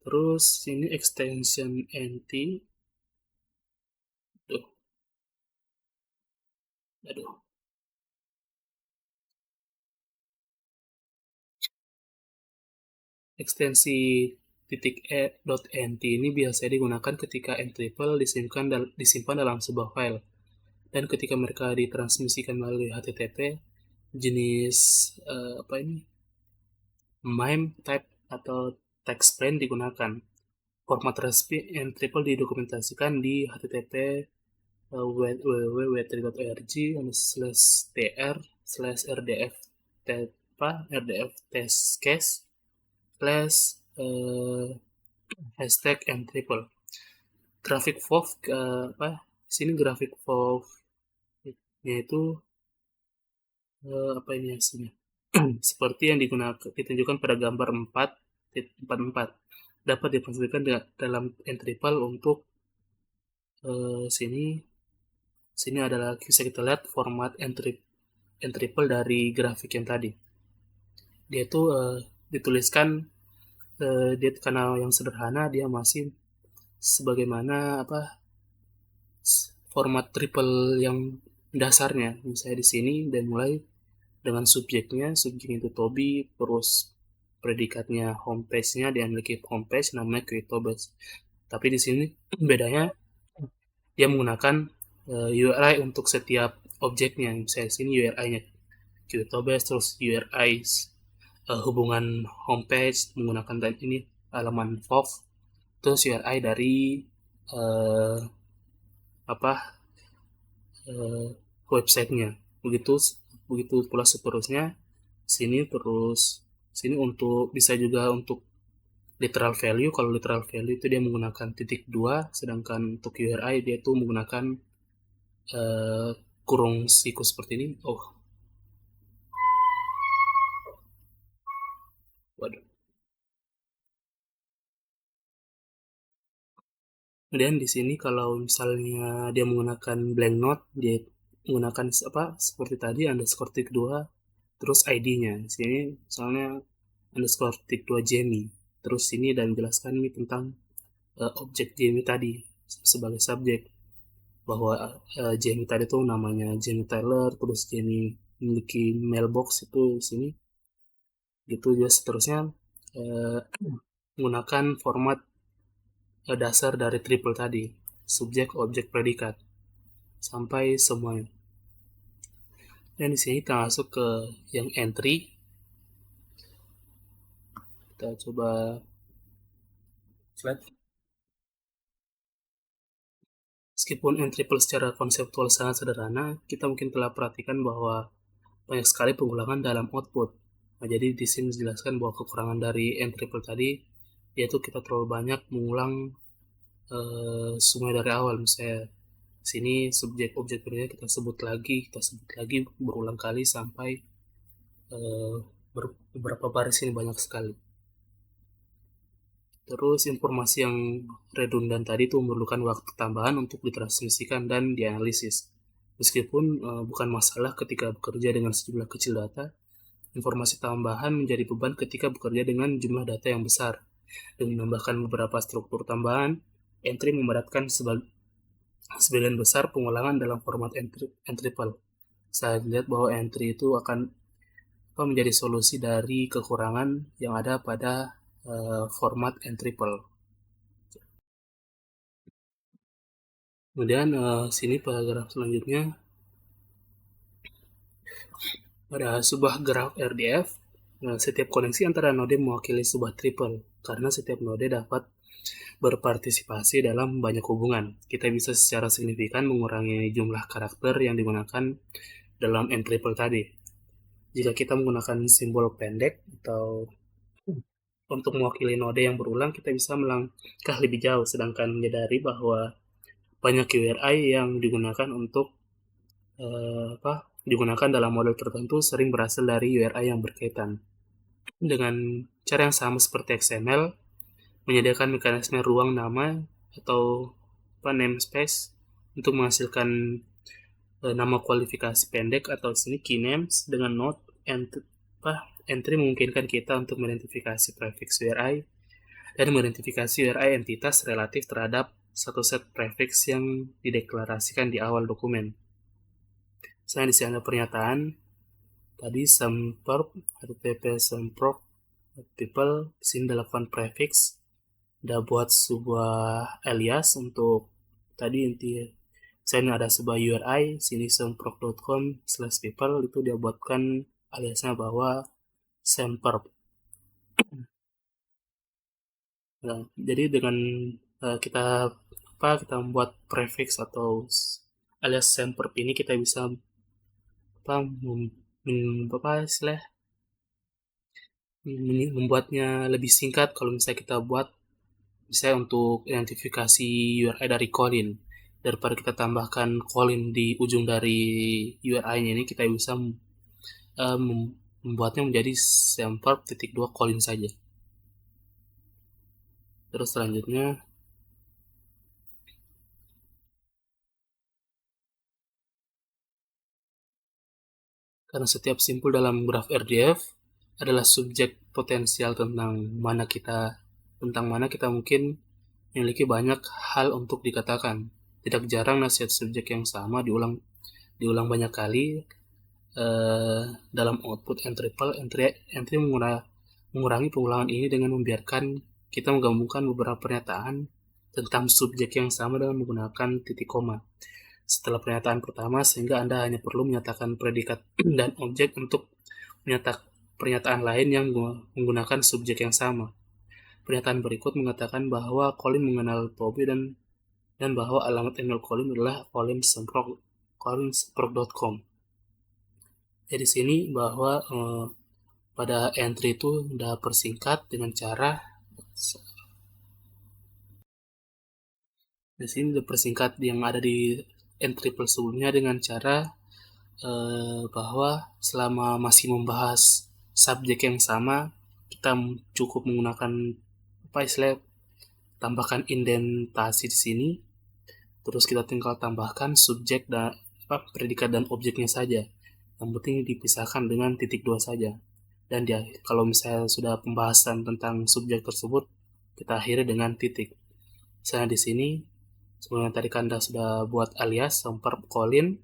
Terus ini extension NT. Aduh. Ekstensi .nt ini biasanya digunakan ketika n triple disimpan dalam sebuah file. Dan ketika mereka ditransmisikan melalui HTTP, jenis MIME type atau text plain digunakan. Format resmi n triple didokumentasikan di HTTP www.tr/rdf test case hashtag n triple. Grafik FOV sini grafik FOV yaitu apa ini hasilnya seperti yang ditunjukkan pada gambar 4.44 dapat dipastikan dalam n triple untuk sini adalah bisa kita lihat format n triple dari grafik yang tadi. Dia itu dituliskan dia karena yang sederhana dia masih sebagaimana format triple yang dasarnya. Misalnya di sini dan mulai dengan subjeknya itu Toby, terus predikatnya homepage-nya dia memiliki homepage namanya QTobes. Tapi di sini bedanya dia menggunakan URI untuk setiap objeknya. Misalnya di sini URI-nya QTobes, terus URI hubungan homepage menggunakan ini halaman FOV, terus URI dari websitenya. Begitu pula seterusnya. Sini untuk bisa juga untuk literal value. Kalau literal value itu dia menggunakan .2, sedangkan untuk URI dia itu menggunakan kurung siku seperti ini. Waduh. Kemudian di sini kalau misalnya dia menggunakan blank note, dia menggunakan seperti tadi underscore tick 2 terus ID-nya. Di sini misalnya underscore tick 2 Jamie. Terus ini dan menjelaskan ini tentang objek Jamie tadi sebagai subjek, bahwa Jamie tadi tuh namanya Jamie Taylor, terus Jamie memiliki mailbox itu di sini gitu juga seterusnya, menggunakan format dasar dari triple tadi, subjek, objek, predikat sampai semuanya. Dan di sini kita masuk ke yang entry. Kita coba slide. Meskipun entry secara konseptual sangat sederhana, kita mungkin telah perhatikan bahwa banyak sekali pengulangan dalam output. Nah, jadi di sini dijelaskan bahwa kekurangan dari entry tadi yaitu kita terlalu banyak mengulang semua dari awal. Misalnya sini subjek objek predikat kita sebut lagi berulang kali sampai beberapa baris ini banyak sekali. Terus informasi yang redundan tadi itu memerlukan waktu tambahan untuk ditransmisikan dan dianalisis. Meskipun bukan masalah ketika bekerja dengan sejumlah kecil data, informasi tambahan menjadi beban ketika bekerja dengan jumlah data yang besar. Dengan menambahkan beberapa struktur tambahan, entry memberatkan sebagian besar pengulangan dalam format entryple. Saya lihat bahwa entry itu akan menjadi solusi dari kekurangan yang ada pada format entryple. Kemudian sini paragraf selanjutnya, pada sebuah graf RDF, setiap koneksi antara node mewakili sebuah triple karena setiap node dapat berpartisipasi dalam banyak hubungan. Kita bisa secara signifikan mengurangi jumlah karakter yang digunakan dalam n triple tadi. Jika kita menggunakan simbol pendek atau untuk mewakili node yang berulang, kita bisa melangkah lebih jauh, sedangkan menyadari bahwa banyak URI yang digunakan untuk digunakan dalam model tertentu sering berasal dari URI yang berkaitan. Dengan cara yang sama seperti XML, menyediakan mekanisme ruang nama atau namespace untuk menghasilkan nama kualifikasi pendek atau sini key names dengan node entry memungkinkan kita untuk mengidentifikasi prefix URI dan mengidentifikasi URI entitas relatif terhadap satu set prefix yang dideklarasikan di awal dokumen. Misalnya di sini ada pernyataan tadi semperp http semperp people, di sini dilakukan prefix, udah buat sebuah alias untuk tadi inti. Misalnya ada sebuah URI sini semperp.com/people, itu dia buatkan aliasnya bahwa semperp. Nah, jadi dengan kita membuat prefix atau alias semperp ini, kita bisa membuatnya lebih singkat. Kalau misalnya kita buat misalnya untuk identifikasi URI dari Colin, daripada kita tambahkan Colin di ujung dari URI-nya ini, kita bisa membuatnya menjadi semperp.2 Colin saja. Terus selanjutnya, karena setiap simpul dalam graf RDF adalah subjek potensial tentang mana kita mungkin memiliki banyak hal untuk dikatakan. Tidak jarang nasihat subjek yang sama diulang banyak kali dalam output entry mengurangi pengulangan ini dengan membiarkan kita menggabungkan beberapa pernyataan tentang subjek yang sama dengan menggunakan titik koma setelah pernyataan pertama, sehingga Anda hanya perlu menyatakan predikat dan objek untuk pernyataan lain yang menggunakan subjek yang sama. Pernyataan berikut mengatakan bahwa Colin mengenal Toby dan bahwa alamat email Colin adalah colinsemprot.com. Jadi sini bahwa pada entry itu udah persingkat dengan cara di sini udah persingkat yang ada di entry sebelumnya dengan cara bahwa selama masih membahas subjek yang sama, kita cukup menggunakan istilah tambahkan indentasi di sini, terus kita tinggal tambahkan subjek dan predikat dan objeknya saja. Yang penting dipisahkan dengan titik 2 saja. Dan dia, kalau misalnya sudah pembahasan tentang subjek tersebut, kita akhiri dengan titik. Misalnya di sini, sebelumnya tadi Kanda sudah buat alias, Semper Colin,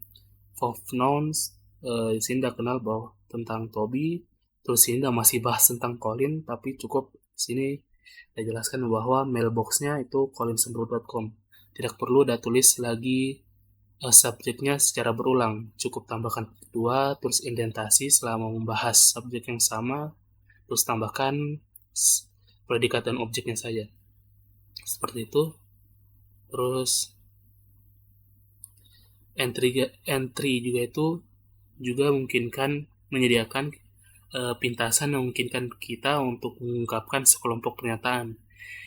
of nouns, di sini udah kenal bahwa tentang Toby, terus sini udah masih bahas tentang Colin, tapi cukup sini udah jelaskan bahwa mailboxnya itu colinsembrut.com. Tidak perlu udah tulis lagi subjeknya secara berulang, cukup tambahkan kedua, terus indentasi selama membahas subjek yang sama, terus tambahkan predikat dan objeknya saja. Seperti itu. Terus entry juga itu juga memungkinkan menyediakan pintasan yang memungkinkan kita untuk mengungkapkan sekelompok pernyataan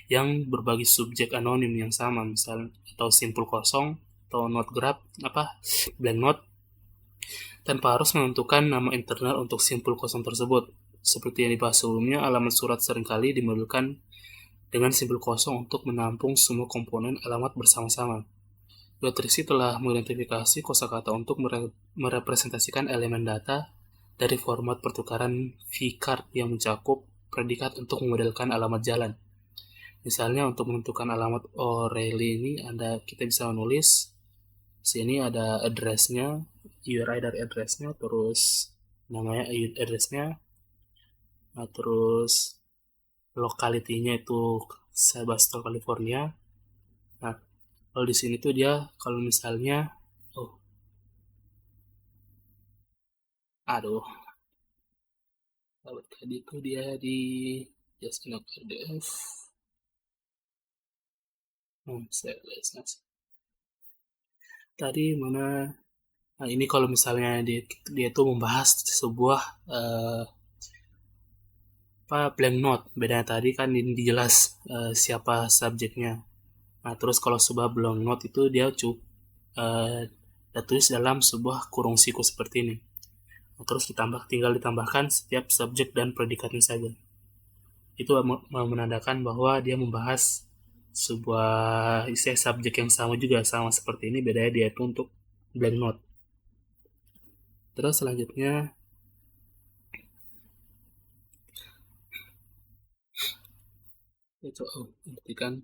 yang berbagi subjek anonim yang sama, misalnya atau simpul kosong atau not graph blank note, tanpa harus menentukan nama internal untuk simpul kosong tersebut. Seperti yang dibahas sebelumnya, alamat surat seringkali dimodelkan dengan simpul kosong untuk menampung semua komponen alamat bersama-sama. Beatrice telah mengidentifikasi kosakata untuk merepresentasikan elemen data dari format pertukaran vCard yang mencakup predikat untuk memodelkan alamat jalan. Misalnya untuk menentukan alamat O'Reilly ini, kita bisa menulis sini ada address-nya, URI dari address-nya, terus namanya address-nya, nah, terus locality-nya itu Sebastopol, California. Nah, kalau di sini tuh dia kalau misalnya kalau tadi tuh dia di Jasmine PDF. Tadi mana? Nah, ini kalau misalnya dia tuh membahas sebuah blank note. Bedanya tadi kan ini dijelas siapa subjeknya. Nah, terus kalau sebuah blank note itu dia tulis dalam sebuah kurung siku seperti ini. Nah, terus tinggal ditambahkan setiap subjek dan predikatnya saja. Itu menandakan bahwa dia membahas sebuah istilah subjek yang sama juga, sama seperti ini, bedanya dia itu untuk blank note. Terus selanjutnya itu perhatikan,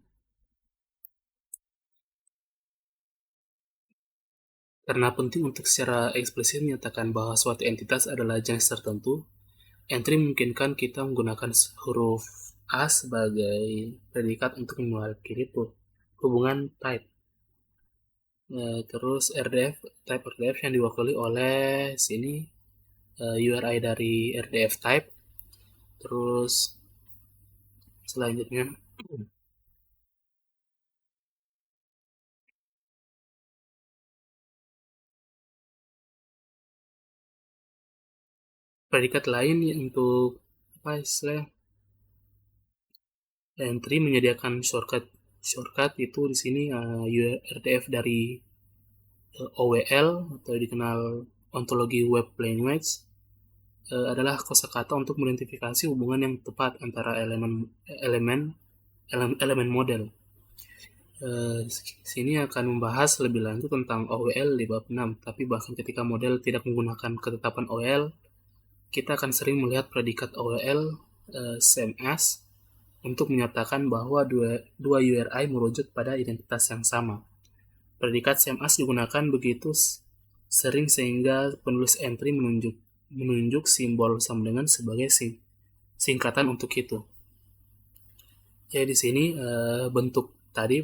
karena penting untuk secara eksplisit menyatakan bahwa suatu entitas adalah jenis tertentu, entry memungkinkan kita menggunakan huruf A sebagai predikat untuk mewakili hubungan type. Terus type RDF yang diwakili oleh sini URI dari RDF type. Terus selanjutnya predikat lain untuk istilah entry menyediakan shortcut itu di sini RDF dari OWL atau dikenal ontologi web language adalah kosakata untuk mengidentifikasi hubungan yang tepat antara elemen model. Sini akan membahas lebih lanjut tentang OWL di bab 6, tapi bahkan ketika model tidak menggunakan ketetapan OWL, kita akan sering melihat predikat OWL CMS untuk menyatakan bahwa dua URI merujuk pada identitas yang sama. Predikat CMS digunakan begitu sering sehingga penulis entry menunjuk simbol sama dengan sebagai singkatan untuk itu. Ya, di sini bentuk dari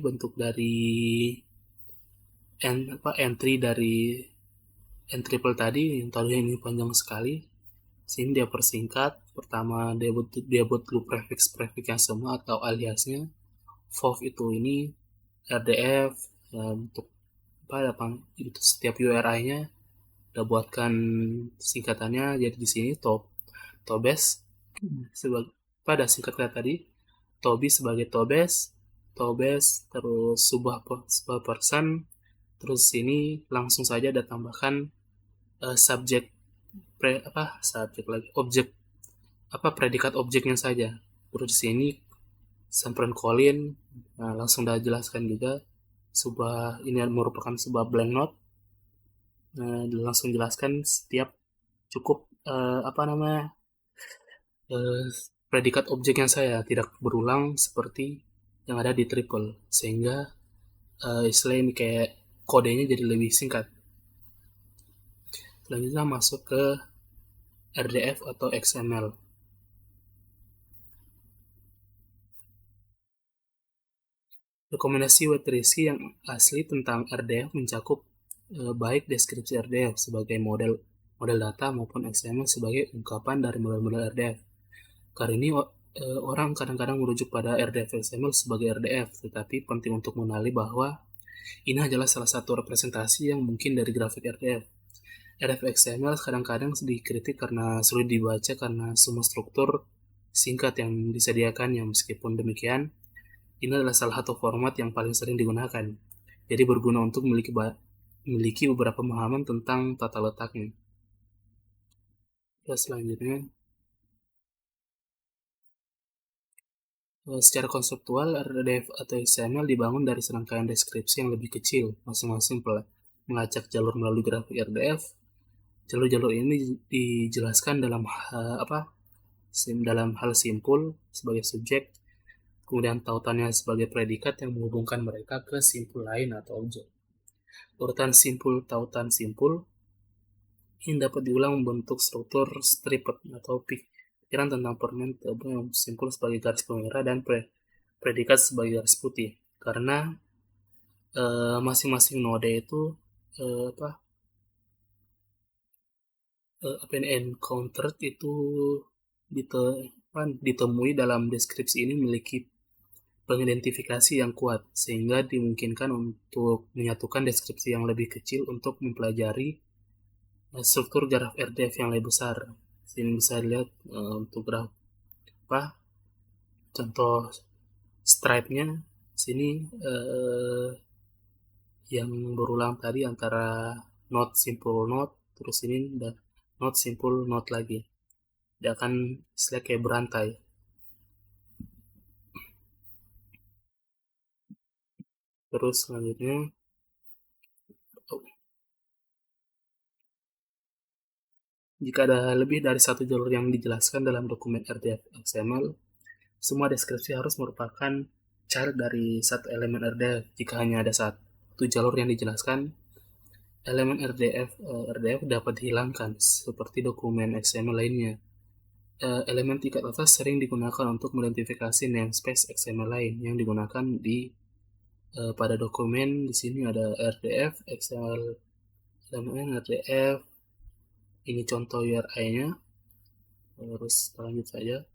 entry dari N-triple tadi yang tadinya ini panjang sekali. Sini dia persingkat. Pertama dia buat dulu prefix yang semua atau aliasnya. Fov itu ini RDF untuk itu setiap URI-nya udah buatkan singkatannya. Jadi di sini Tobes pada singkatnya tadi Toby sebagai Tobes, terus sebuah person, Terus sini langsung saja ada tambahkan subjek subjek lagi objek predikat objeknya saja. Terus di sini Sampran Colin, nah, langsung dah jelaskan juga ini merupakan sebuah blank note. Langsung jelaskan setiap cukup eh, predikat objeknya saya tidak berulang seperti yang ada di triple, sehingga istilah ini kayak kodenya jadi lebih singkat. Selanjutnya masuk ke RDF atau XML. Rekomendasi web3c yang asli tentang RDF mencakup baik deskripsi RDF sebagai model data maupun XML sebagai ungkapan dari model-model RDF. Karena ini orang kadang-kadang merujuk pada RDF XML sebagai RDF, tetapi penting untuk mengenali bahwa ini adalah salah satu representasi yang mungkin dari grafik RDF. RDF XML kadang-kadang dikritik karena sulit dibaca karena semua struktur singkat yang disediakannya. Meskipun demikian, ini adalah salah satu format yang paling sering digunakan. Jadi berguna untuk memiliki beberapa pemahaman tentang tata letaknya. Terus selanjutnya, secara konseptual, RDF atau XML dibangun dari serangkaian deskripsi yang lebih kecil, masing-masing melacak jalur melalui grafik RDF. Jalur-jalur ini dijelaskan dalam hal simpul sebagai subjek, kemudian tautannya sebagai predikat yang menghubungkan mereka ke simpul lain atau objek. Urutan simpul tautan simpul ini dapat diulang membentuk struktur stripped atau pikiran tentang permen yang simpul sebagai garis pemerah dan predikat sebagai garis putih. Karena masing-masing node itu encountered itu ditemui dalam deskripsi ini memiliki pengidentifikasi yang kuat, sehingga dimungkinkan untuk menyatukan deskripsi yang lebih kecil untuk mempelajari struktur graf RDF yang lebih besar. Sini bisa lihat untuk graf contoh stripe-nya sini yang berulang tadi antara node simple node, terus ini node simple node lagi. Dia akan istilah kayak berantai. Terus selanjutnya, jika ada lebih dari satu jalur yang dijelaskan dalam dokumen RDF XML, semua deskripsi harus merupakan child dari satu elemen RDF. Jika hanya ada satu jalur yang dijelaskan, elemen RDF dapat dihilangkan seperti dokumen XML lainnya. Elemen tingkat atas sering digunakan untuk mengidentifikasi namespace XML lain yang digunakan pada dokumen. Di sini ada RDF, XML, elemen RDF. Ini contoh URI-nya. Terus lanjut saja.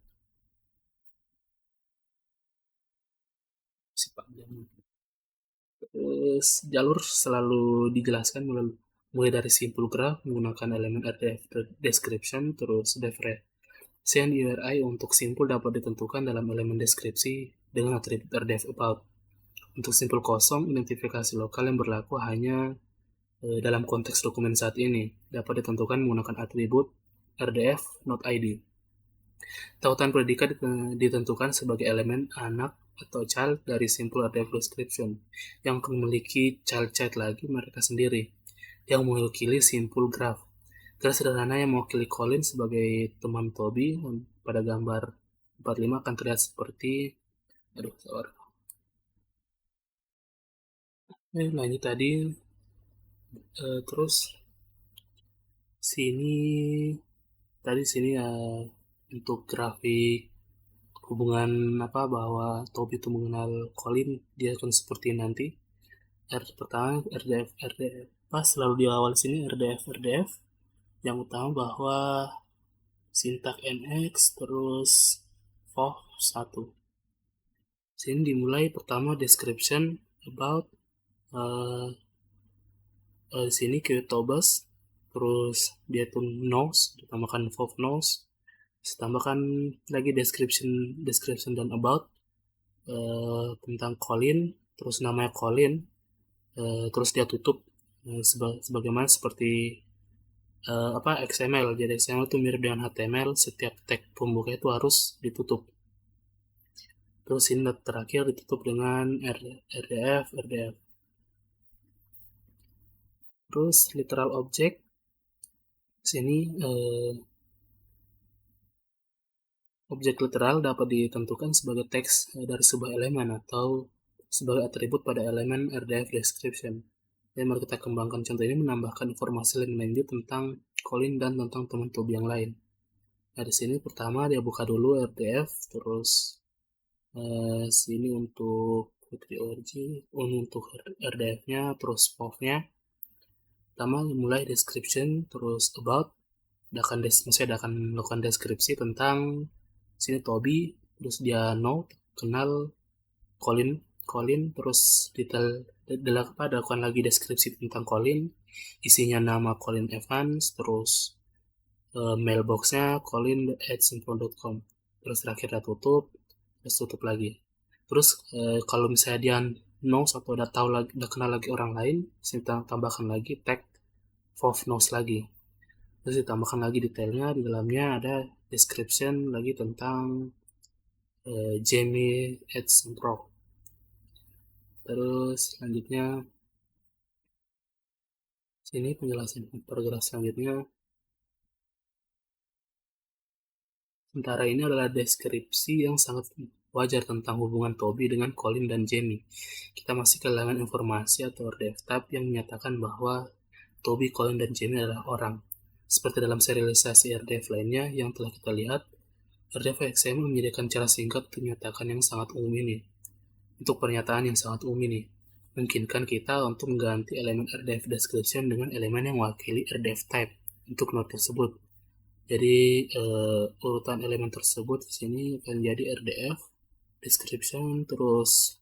Terus jalur selalu dijelaskan mulai dari simple graph menggunakan elemen RDF description, terus referensian URI untuk simple dapat ditentukan dalam elemen deskripsi dengan atribut RDF about. Untuk simple kosong, identifikasi lokal yang berlaku hanya dalam konteks dokumen saat ini dapat ditentukan menggunakan atribut RDF not ID. Tautan predikat ditentukan sebagai elemen anak atau child dari simple RDF description yang memiliki child lagi mereka sendiri yang mewakili simple graph. Garis sederhana yang mewakili Colin sebagai teman Toby pada gambar 45 akan terlihat seperti lanjut tadi. Terus sini untuk grafik hubungan bahwa Toby itu mengenal Colin, dia akan seperti nanti. Pertama RDF pas lalu di awal sini RDF yang utama bahwa sintak NX terus for 1. Sini dimulai pertama description about sini Qtobus, terus dia tuh nose ditambahkan for nose, tambahkan lagi description dan about tentang Colin, terus namanya Colin, terus dia tutup sebagaimana seperti XML. Jadi XML itu mirip dengan HTML, setiap tag pembuka itu harus ditutup. Terus ini terakhir ditutup dengan RDF. Terus literal object sini objek literal dapat ditentukan sebagai teks dari sebuah elemen atau sebagai atribut pada elemen RDF description. Dan mari kita kembangkan contoh ini menambahkan informasi lebih lanjut tentang Colin dan tentang teman Toby yang lain. Nah, di sini pertama dia buka dulu RDF, terus sini untuk Putri Orji, untuk RDF-nya, terus POV-nya. Pertama mulai description, terus about, maksudnya akan melakukan deskripsi tentang sini Toby, terus dia note, kenal Colin, terus detail dilakukan lagi deskripsi tentang Colin, isinya nama Colin Evans, terus mailboxnya colin@simpron.com, terus terakhir dia tutup, terus tutup lagi. Terus kalau misalnya dia knows atau udah kenal lagi orang lain, kita tambahkan lagi tag FOV knows lagi. Terus ditambahkan lagi detailnya, di dalamnya ada description lagi tentang Jamie @simpron. Terus selanjutnya sini penjelasan paragraf selanjutnya. Sementara ini adalah deskripsi yang sangat wajar tentang hubungan Toby dengan Colin dan Jamie. Kita masih kehilangan informasi atau RDF tab yang menyatakan bahwa Toby, Colin, dan Jamie adalah orang. Seperti dalam serialisasi RDF lainnya yang telah kita lihat, RDF XML menyediakan cara singkat untuk menyatakan yang sangat umum ini. Untuk pernyataan yang sangat umum ini, memungkinkan kita untuk mengganti elemen RDF description dengan elemen yang mewakili RDF type untuk node tersebut. Jadi urutan elemen tersebut di sini akan jadi RDF description, terus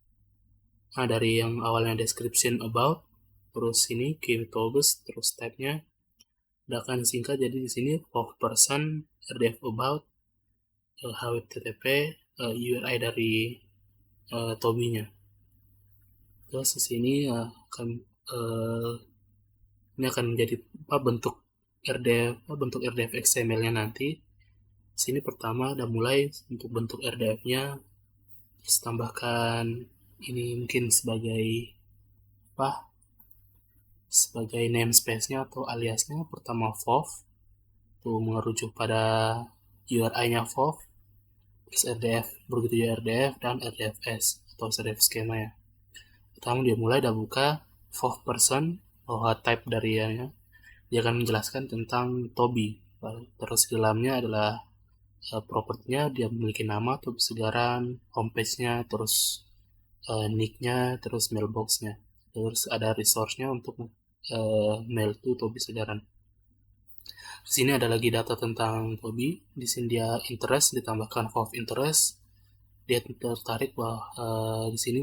dari yang awalnya description about, terus ini key tools, terus type-nya akan singkat jadi di sini of person, RDF about, HTTP, URI dari Toby-nya. Terus di sini ini akan menjadi bentuk RDF XML-nya nanti. Sini pertama udah mulai untuk bentuk RDF-nya, terus tambahkan ini mungkin sebagai namespace-nya atau aliasnya. Pertama FOV, itu merujuk pada URI-nya FOV, terus RDF, begitu juga RDF dan RDFS atau RDF skema ya. Pertama dia mulai udah buka FOV person, bahwa type dari dia akan menjelaskan tentang Toby. Terus di dalamnya adalah propertinya, dia memiliki nama Toby Segaran, homepage-nya, terus nick-nya, terus mailbox-nya. Terus ada resource-nya untuk mail to Toby Segaran. Di sini ada lagi data tentang Toby. Di sini dia interest, ditambahkan of interest. Dia tertarik di sini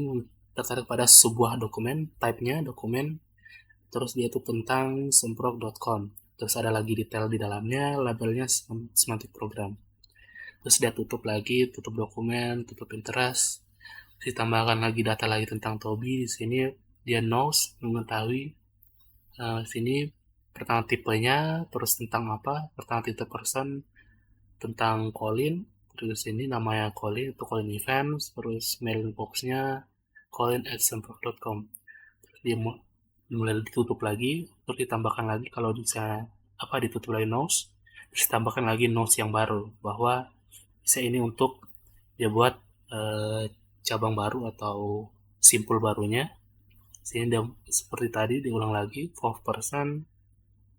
tertarik pada sebuah dokumen, type-nya dokumen. Terus dia itu tentang semprot.com. Terus ada lagi detail di dalamnya, labelnya semantic program. Terus dia tutup dokumen, tutup interest. Ditambahkan lagi data lagi tentang Toby. Di sini dia knows, mengetahui. Di sini pertama tipenya, terus tentang apa? Pertama tipe person, tentang Colin. Terus sini namanya Colin, itu Colin Evans. Terus mailboxnya colin@semprot.com. Terus dia mulai ditutup lagi, terus ditambahkan lagi kalau bisa ditutup lagi notes, terus ditambahkan lagi notes yang baru bahwa bisa ini untuk dia buat cabang baru atau simpul barunya. Sehingga seperti tadi diulang lagi for person,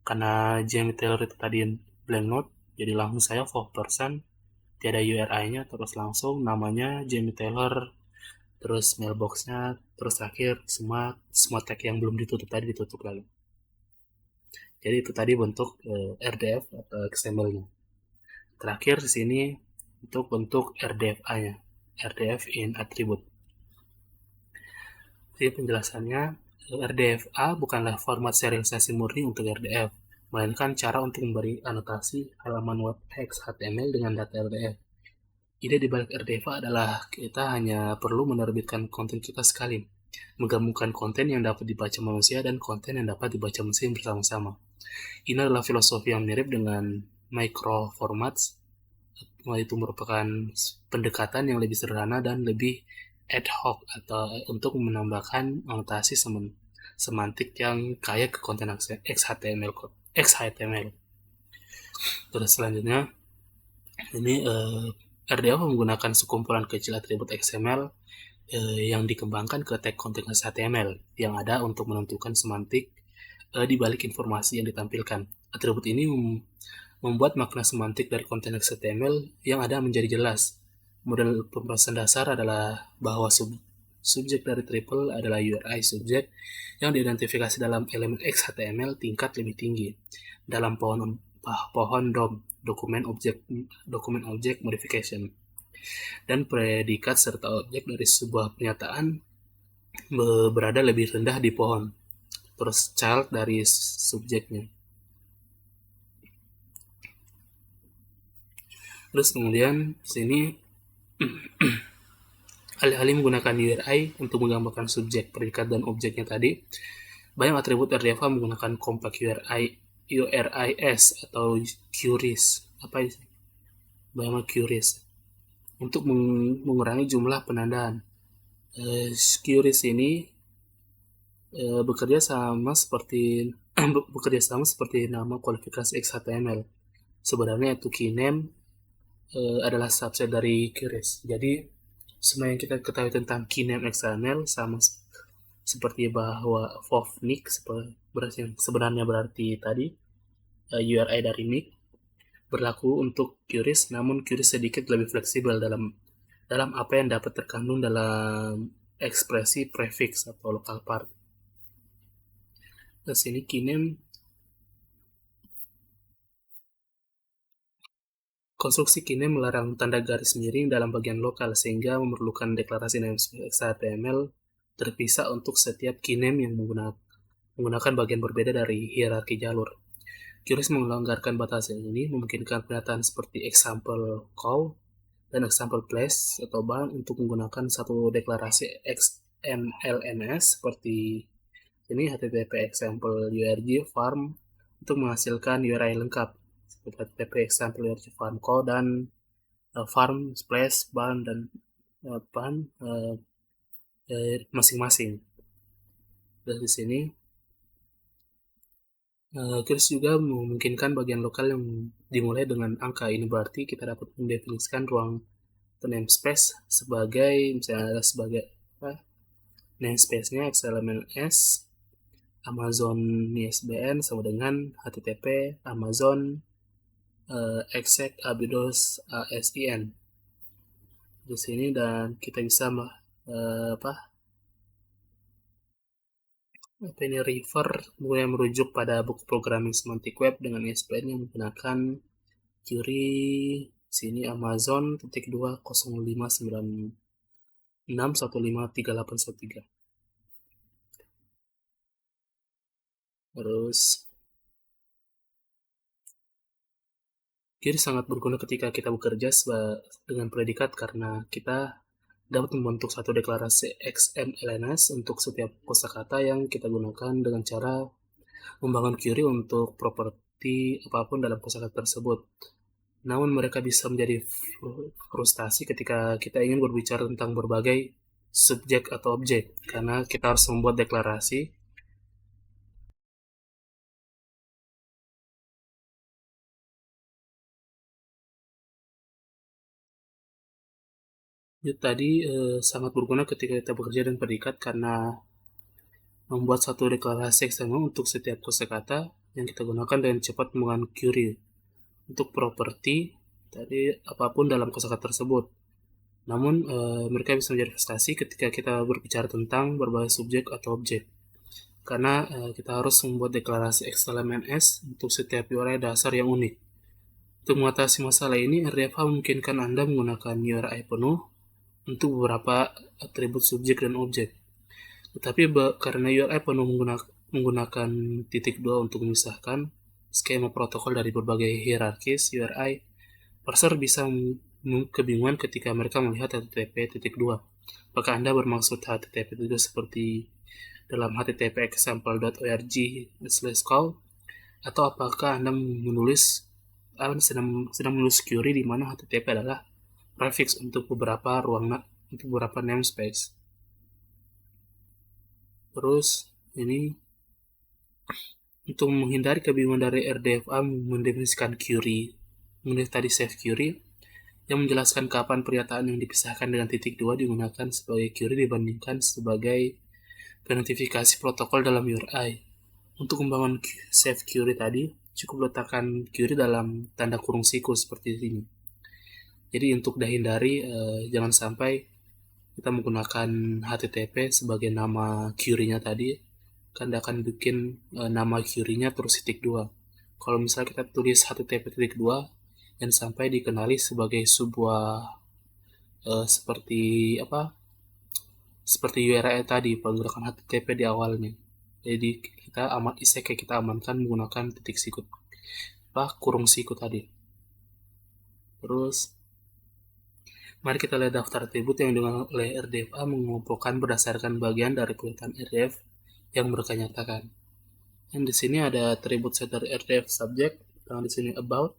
karena Jamie Taylor itu tadi blank note, jadi langsung saya for person, tiada URI-nya, terus langsung namanya Jamie Taylor, terus mailbox-nya, terus terakhir semua tag yang belum ditutup tadi ditutup lagi. Jadi itu tadi bentuk RDF atau XML-nya. Terakhir di sini untuk bentuk RDF-A-nya, RDF in attribute. Jadi penjelasannya, RDF-A bukanlah format serialisasi murni untuk RDF, melainkan cara untuk memberi anotasi halaman web HTML dengan data RDF. Ide di balik RDF adalah kita hanya perlu menerbitkan konten kita sekali. menggabungkan konten yang dapat dibaca manusia dan konten yang dapat dibaca mesin bersama-sama. Ini adalah filosofi yang mirip dengan microformats, itu merupakan pendekatan yang lebih sederhana dan lebih ad hoc atau untuk menambahkan anotasi semantik yang kaya ke konten XHTML. Terus selanjutnya, ini RDF menggunakan sekumpulan kecil atribut XML yang dikembangkan ke tag konten HTML yang ada untuk menentukan semantik di balik informasi yang ditampilkan. Atribut ini membuat makna semantik dari konten HTML yang ada menjadi jelas. Model pembahasan dasar adalah bahwa subjek dari triple adalah URI subjek yang diidentifikasi dalam elemen XHTML tingkat lebih tinggi dalam pohon DOM, dokumen objek modification, dan predikat serta objek dari sebuah pernyataan berada lebih rendah di pohon, terus child dari subjeknya. Terus kemudian sini alih-alih menggunakan URI untuk menggambarkan subjek, predikat, dan objeknya tadi, banyak atribut RDF menggunakan compact URIs atau queries. Apa itu? Banyak queries untuk mengurangi jumlah penandaan. Queries ini bekerja sama seperti nama kualifikasi XHTML. Sebenarnya itu keyname adalah subset dari queries. Jadi semua yang kita ketahui tentang keyname XML sama seperti bahwa Nick yang sebenarnya berarti tadi URI dari Nick berlaku untuk queries, namun queries sedikit lebih fleksibel dalam apa yang dapat terkandung dalam ekspresi prefix atau local part. Di sini keyname, konstruksi keyname melarang tanda garis miring dalam bagian lokal sehingga memerlukan deklarasi namespace HTML terpisah untuk setiap keyname yang menggunakan bagian berbeda dari hierarki jalur. Queries melonggarkan batasan ini, memungkinkan pernyataan seperti example call dan example place atau bar untuk menggunakan satu deklarasi XMLNS seperti ini http example urg farm untuk menghasilkan URI lengkap seperti http example urg farm call dan farm place barn dan masing-masing. Dari sini queries juga memungkinkan bagian lokal yang dimulai dengan angka. Ini berarti kita dapat mendefinisikan ruang namespace sebagai namespace-nya XLMNS Amazon ISBN sama dengan http Amazon exec abidos ASIN di sini, dan kita bisa refer mulai merujuk pada buku programming semantik web dengan ISBN yang menggunakan query sini Amazon .2.0596153. Terus query sangat berguna ketika kita bekerja dengan predikat karena kita dapat membentuk satu deklarasi XMLNS untuk setiap kosakata yang kita gunakan dengan cara membangun query untuk properti apapun dalam kosakata tersebut. Namun mereka bisa menjadi frustasi ketika kita ingin berbicara tentang berbagai subjek atau objek, karena kita harus membuat deklarasi tadi sangat berguna ketika kita bekerja dengan predikat karena membuat satu deklarasi XML untuk setiap kosakata yang kita gunakan dengan cepat menggunakan query untuk properti tadi apapun dalam kosakata tersebut. Namun mereka bisa menjadi frustasi ketika kita berbicara tentang berbagai subjek atau objek, karena kita harus membuat deklarasi XLMNS untuk setiap URI dasar yang unik. Untuk mengatasi masalah ini, RDF memungkinkan Anda menggunakan URI penuh untuk beberapa atribut subjek dan objek. Tetapi karena URI penuh menggunakan .2 untuk memisahkan skema protokol dari berbagai hierarkis URI, parser bisa kebingungan ketika mereka melihat http .2. Apakah Anda bermaksud HTTP itu seperti dalam http example.org/call, atau apakah Anda sedang menulis query di mana HTTP adalah prefix untuk beberapa namespace. Terus ini untuk menghindari kebingungan dari RDFA mendefinisikan query, tadi save query, yang menjelaskan kapan pernyataan yang dipisahkan dengan titik 2 digunakan sebagai query dibandingkan sebagai pennotifikasi protokol dalam URI. Untuk membangun save query tadi, cukup letakkan query dalam tanda kurung siku seperti ini. Jadi untuk dihindari, jangan sampai kita menggunakan HTTP sebagai nama query-nya tadi, kan akan bikin nama query-nya terus titik 2. Kalau misalnya kita tulis HTTP titik 2, dan sampai dikenali sebagai sebuah seperti URL tadi menggunakan HTTP di awalnya. Jadi kita amankan menggunakan titik siku, kurung siku tadi. Terus mari kita lihat daftar atribut yang digunakan oleh RDFA mengumpulkan berdasarkan bagian dari kelihatan RDF yang mereka nyatakan. Dan di sini ada atribut set dari RDF subject, dan di sini about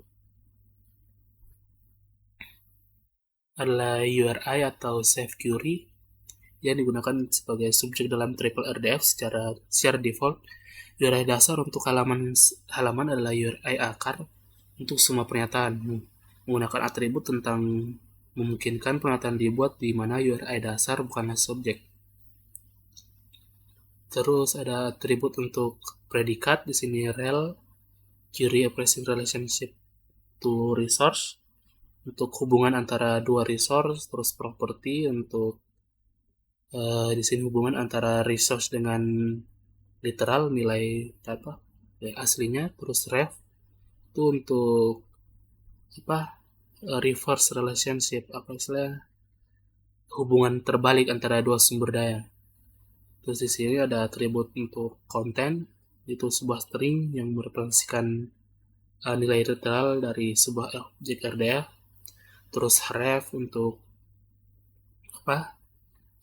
adalah URI atau save query yang digunakan sebagai subjek dalam triple RDF secara default. URI dasar untuk halaman adalah URI akar untuk semua pernyataan, menggunakan atribut tentang memungkinkan pernyataan dibuat di mana URI dasar bukanlah subjek. Terus ada atribut untuk predikat, di sini rel, query operating relationship to resource, untuk hubungan antara dua resource. Terus property untuk di sini hubungan antara resource dengan literal, nilai aslinya. Terus ref itu untuk reverse relationship, hubungan terbalik antara dua sumber daya. Terus di sini ada atribut untuk content, itu sebuah string yang merepresentasikan nilai literal dari sebuah objek RDF. Terus ref untuk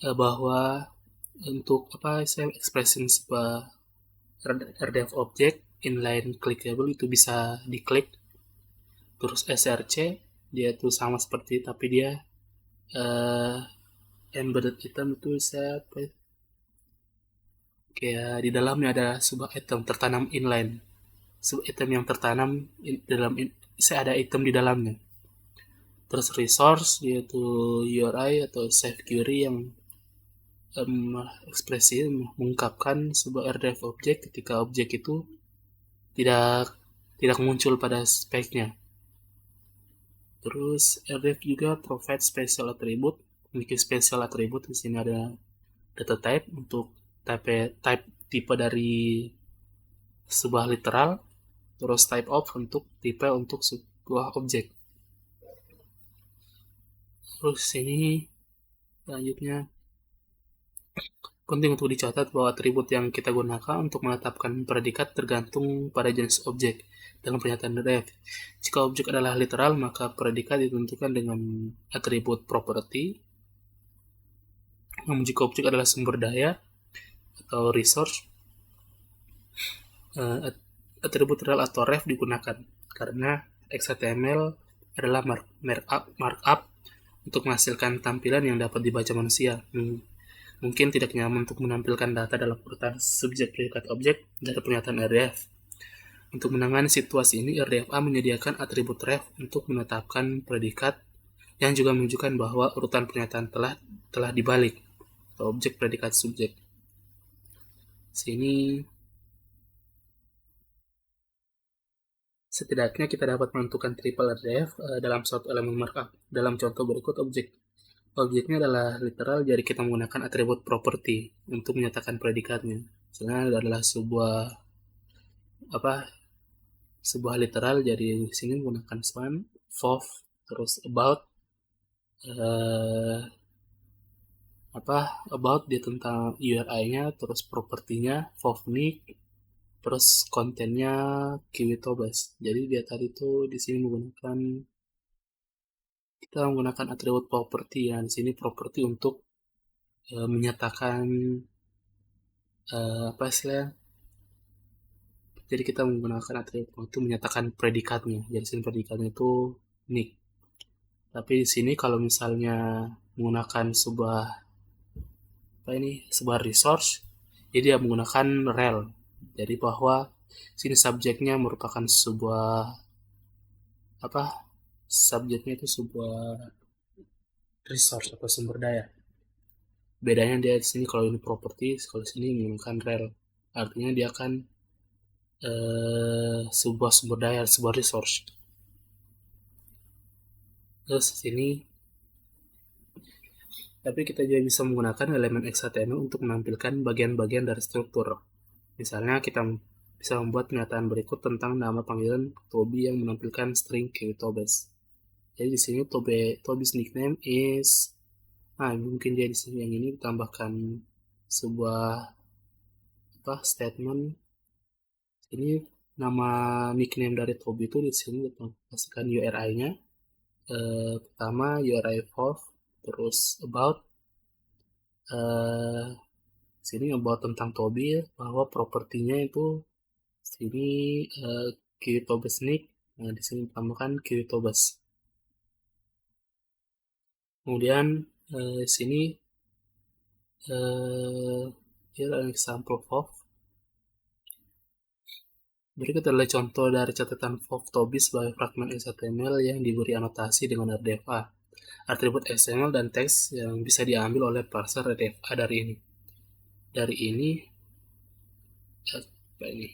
bahwa untuk expressing sebuah RDF object inline clickable itu bisa diklik. Terus src dia itu sama seperti, tapi dia embedded item itu bisa kayak di dalamnya ada sebuah item tertanam inline, sebuah item yang tertanam ada item di dalamnya. Terus resource yaitu URI atau save query yang ekspresi mengungkapkan sebuah RDF objek ketika objek itu tidak muncul pada speknya. Terus RDF juga provide special attribute, memiliki special attribute. Di sini ada data type untuk tipe dari sebuah literal, terus type of untuk tipe untuk sebuah objek. Terus ini selanjutnya penting untuk dicatat bahwa atribut yang kita gunakan untuk menetapkan predikat tergantung pada jenis objek dengan pernyataan ref. Jika objek adalah literal, maka predikat ditentukan dengan atribut property. Namun jika objek adalah sumber daya atau resource, atribut rel atau ref digunakan karena XHTML adalah markup untuk menghasilkan tampilan yang dapat dibaca manusia. Mungkin tidak nyaman untuk menampilkan data dalam urutan subjek, predikat, objek dari pernyataan RDF. Untuk menangani situasi ini, RDFA menyediakan atribut ref untuk menetapkan predikat yang juga menunjukkan bahwa urutan pernyataan telah dibalik atau objek, predikat, subjek. Sini setidaknya kita dapat menentukan triple RDF dalam suatu elemen markup. Dalam contoh berikut, objeknya adalah literal, jadi kita menggunakan atribut property untuk menyatakan predikatnya. Misalnya adalah sebuah literal, jadi di sini menggunakan span, fov, terus about dia tentang URI-nya, terus propertinya fovnik, terus kontennya kiwitobas. Jadi dia tadi tuh di sini kita menggunakan atribut property, ya di sini property untuk menyatakan apa istilah, jadi kita menggunakan atribut itu menyatakan predikatnya. Jadi sini predikatnya itu nick. Tapi di sini kalau misalnya menggunakan sebuah resource, jadi dia menggunakan rel. Jadi bahwa sini subjeknya merupakan apa? Subjeknya itu sebuah resource atau sumber daya. Bedanya dia di sini kalau ini property, kalau sini menggunakan rel. Artinya dia akan sebuah sumber daya, sebuah resource. Terus sini, tapi kita juga bisa menggunakan elemen XHTML untuk menampilkan bagian-bagian dari struktur. Misalnya kita bisa membuat pernyataan berikut tentang nama panggilan Toby yang menampilkan string QTobes. Jadi di sini Toby's nickname is, mungkin dia di sini yang ini ditambahkan sebuah statement. Ini nama nickname dari Toby itu di sini pastikan URI-nya. Pertama URI of, terus about, sini about tentang Toby bahwa propertinya itu sini QTobes nick. Nah, di sini ditambahkan QTobes. Kemudian sini here an example of. Berikut adalah contoh dari catatan of Toby sebagai fragmen HTML yang diberi anotasi dengan RDFA. Atribut HTML dan teks yang bisa diambil oleh parser RDFA dari ini. Dari ini, apa ini?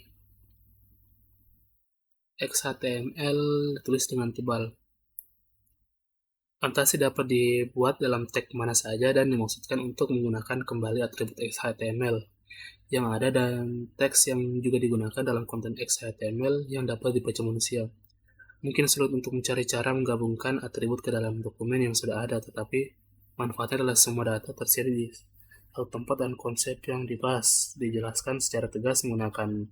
XHTML ditulis dengan tebal. Anotasi dapat dibuat dalam tag mana saja dan dimaksudkan untuk menggunakan kembali atribut XHTML yang ada dan teks yang juga digunakan dalam konten XHTML yang dapat dibaca manusia. Mungkin sulit untuk mencari cara menggabungkan atribut ke dalam dokumen yang sudah ada, tetapi manfaatnya adalah semua data tersedia di satu tempat dan konsep yang dibahas dijelaskan secara tegas menggunakan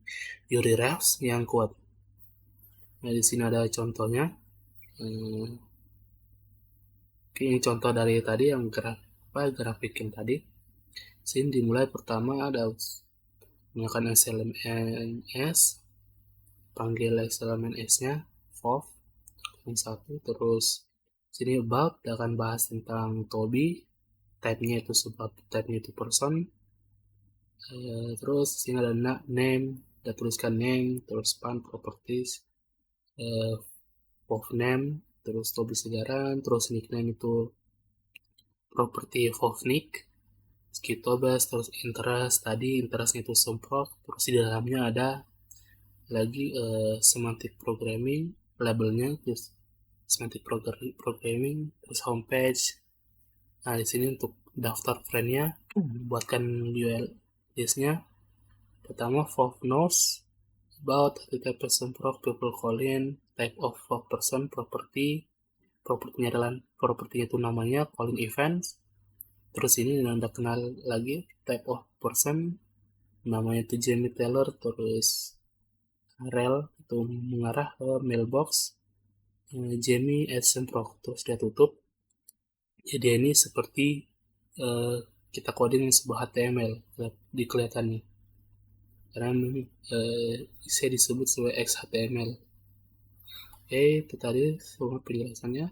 URI refs yang kuat. Nah, di sini ada contohnya. Ini contoh dari tadi yang grafik yang tadi. Sini dimulai pertama ada menggunakan SLMNS, panggil SLMNS-nya FOV yang satu, terus sini about akan bahas tentang Toby, type-nya itu sebab type-nya itu person, terus sini ada name, ada tuliskan name, terus span properties, FOV name, terus Toby segaran, terus nickname itu property FOV nick, QTobes, terus interest, tadi interestnya itu semprot, terus di dalamnya ada lagi semantic programming, labelnya terus semantic programming, terus homepage. Nah, di sini untuk daftar friend-nya, buatkan URL list-nya. Pertama, for knows about the type person prof, people calling, type of person, propertinya adalah propertinya itu namanya, calling events. Terus ini anda kenal lagi type of person, namanya itu Jamie Taylor, terus rel itu mengarah ke mailbox Jamie Eisenbrock, terus dia tutup. Jadi ini seperti kita coding sebuah HTML di kelihatannya, karena bisa disebut sebagai XHTML. Oke, itu tadi semua penjelasannya.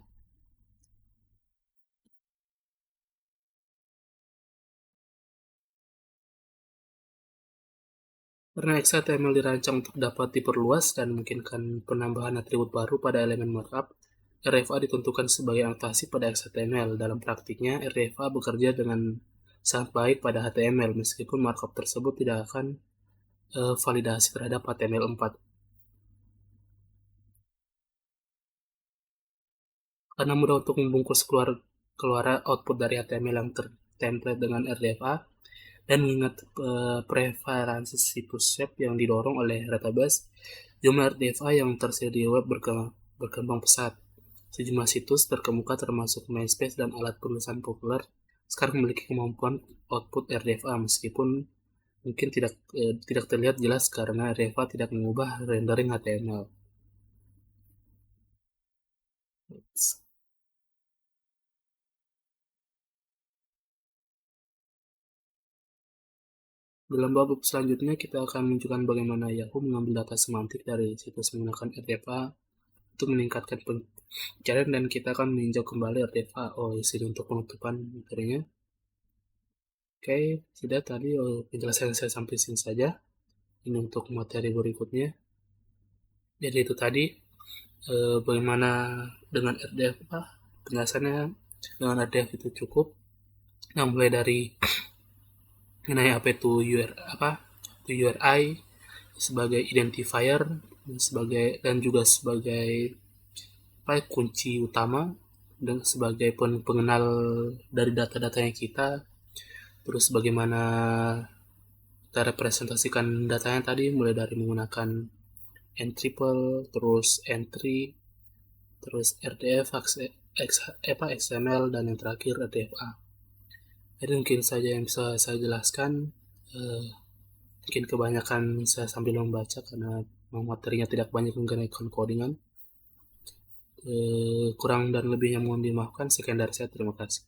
Karena XHTML dirancang untuk dapat diperluas dan memungkinkan penambahan atribut baru pada elemen markup, RFA ditentukan sebagai anotasi pada XHTML. Dalam praktiknya, RFA bekerja dengan sangat baik pada HTML, meskipun markup tersebut tidak akan validasi terhadap HTML5. Karena mudah untuk membungkus keluar output dari HTML yang tertemplate dengan RDFA, dan mengingat preferensi situs web yang didorong oleh database, jumlah RDFA yang tersedia di web berkembang pesat. Sejumlah situs terkemuka termasuk MySpace dan alat penulisan populer sekarang memiliki kemampuan output RDFA, meskipun mungkin tidak terlihat jelas karena RDFA tidak mengubah rendering HTML. Dalam bab selanjutnya kita akan menunjukkan bagaimana Yahoo mengambil data semantik dari situs menggunakan RDFA untuk meningkatkan pencarian, dan kita akan meninjau kembali RDFA OSINT untuk penutupan materinya. Oke, sudah tadi penjelasan saya sampai sini saja. Ini untuk materi berikutnya. Jadi itu tadi bagaimana dengan RDFA. Penjelasannya dengan RDF itu cukup. Nah, mulai dari mengenai apa itu URI sebagai identifier dan juga sebagai kunci utama dan sebagai pengenal dari data-datanya kita. Terus bagaimana kita representasikan datanya tadi, mulai dari menggunakan N-triple, terus entry, terus RDF, XML, dan yang terakhir RDFA. Jadi mungkin saja yang bisa saya jelaskan. Mungkin kebanyakan saya sambil membaca karena materinya tidak banyak mengenai codingan. Kurang dan lebihnya mohon dimaafkan. Sekian dari saya, terima kasih.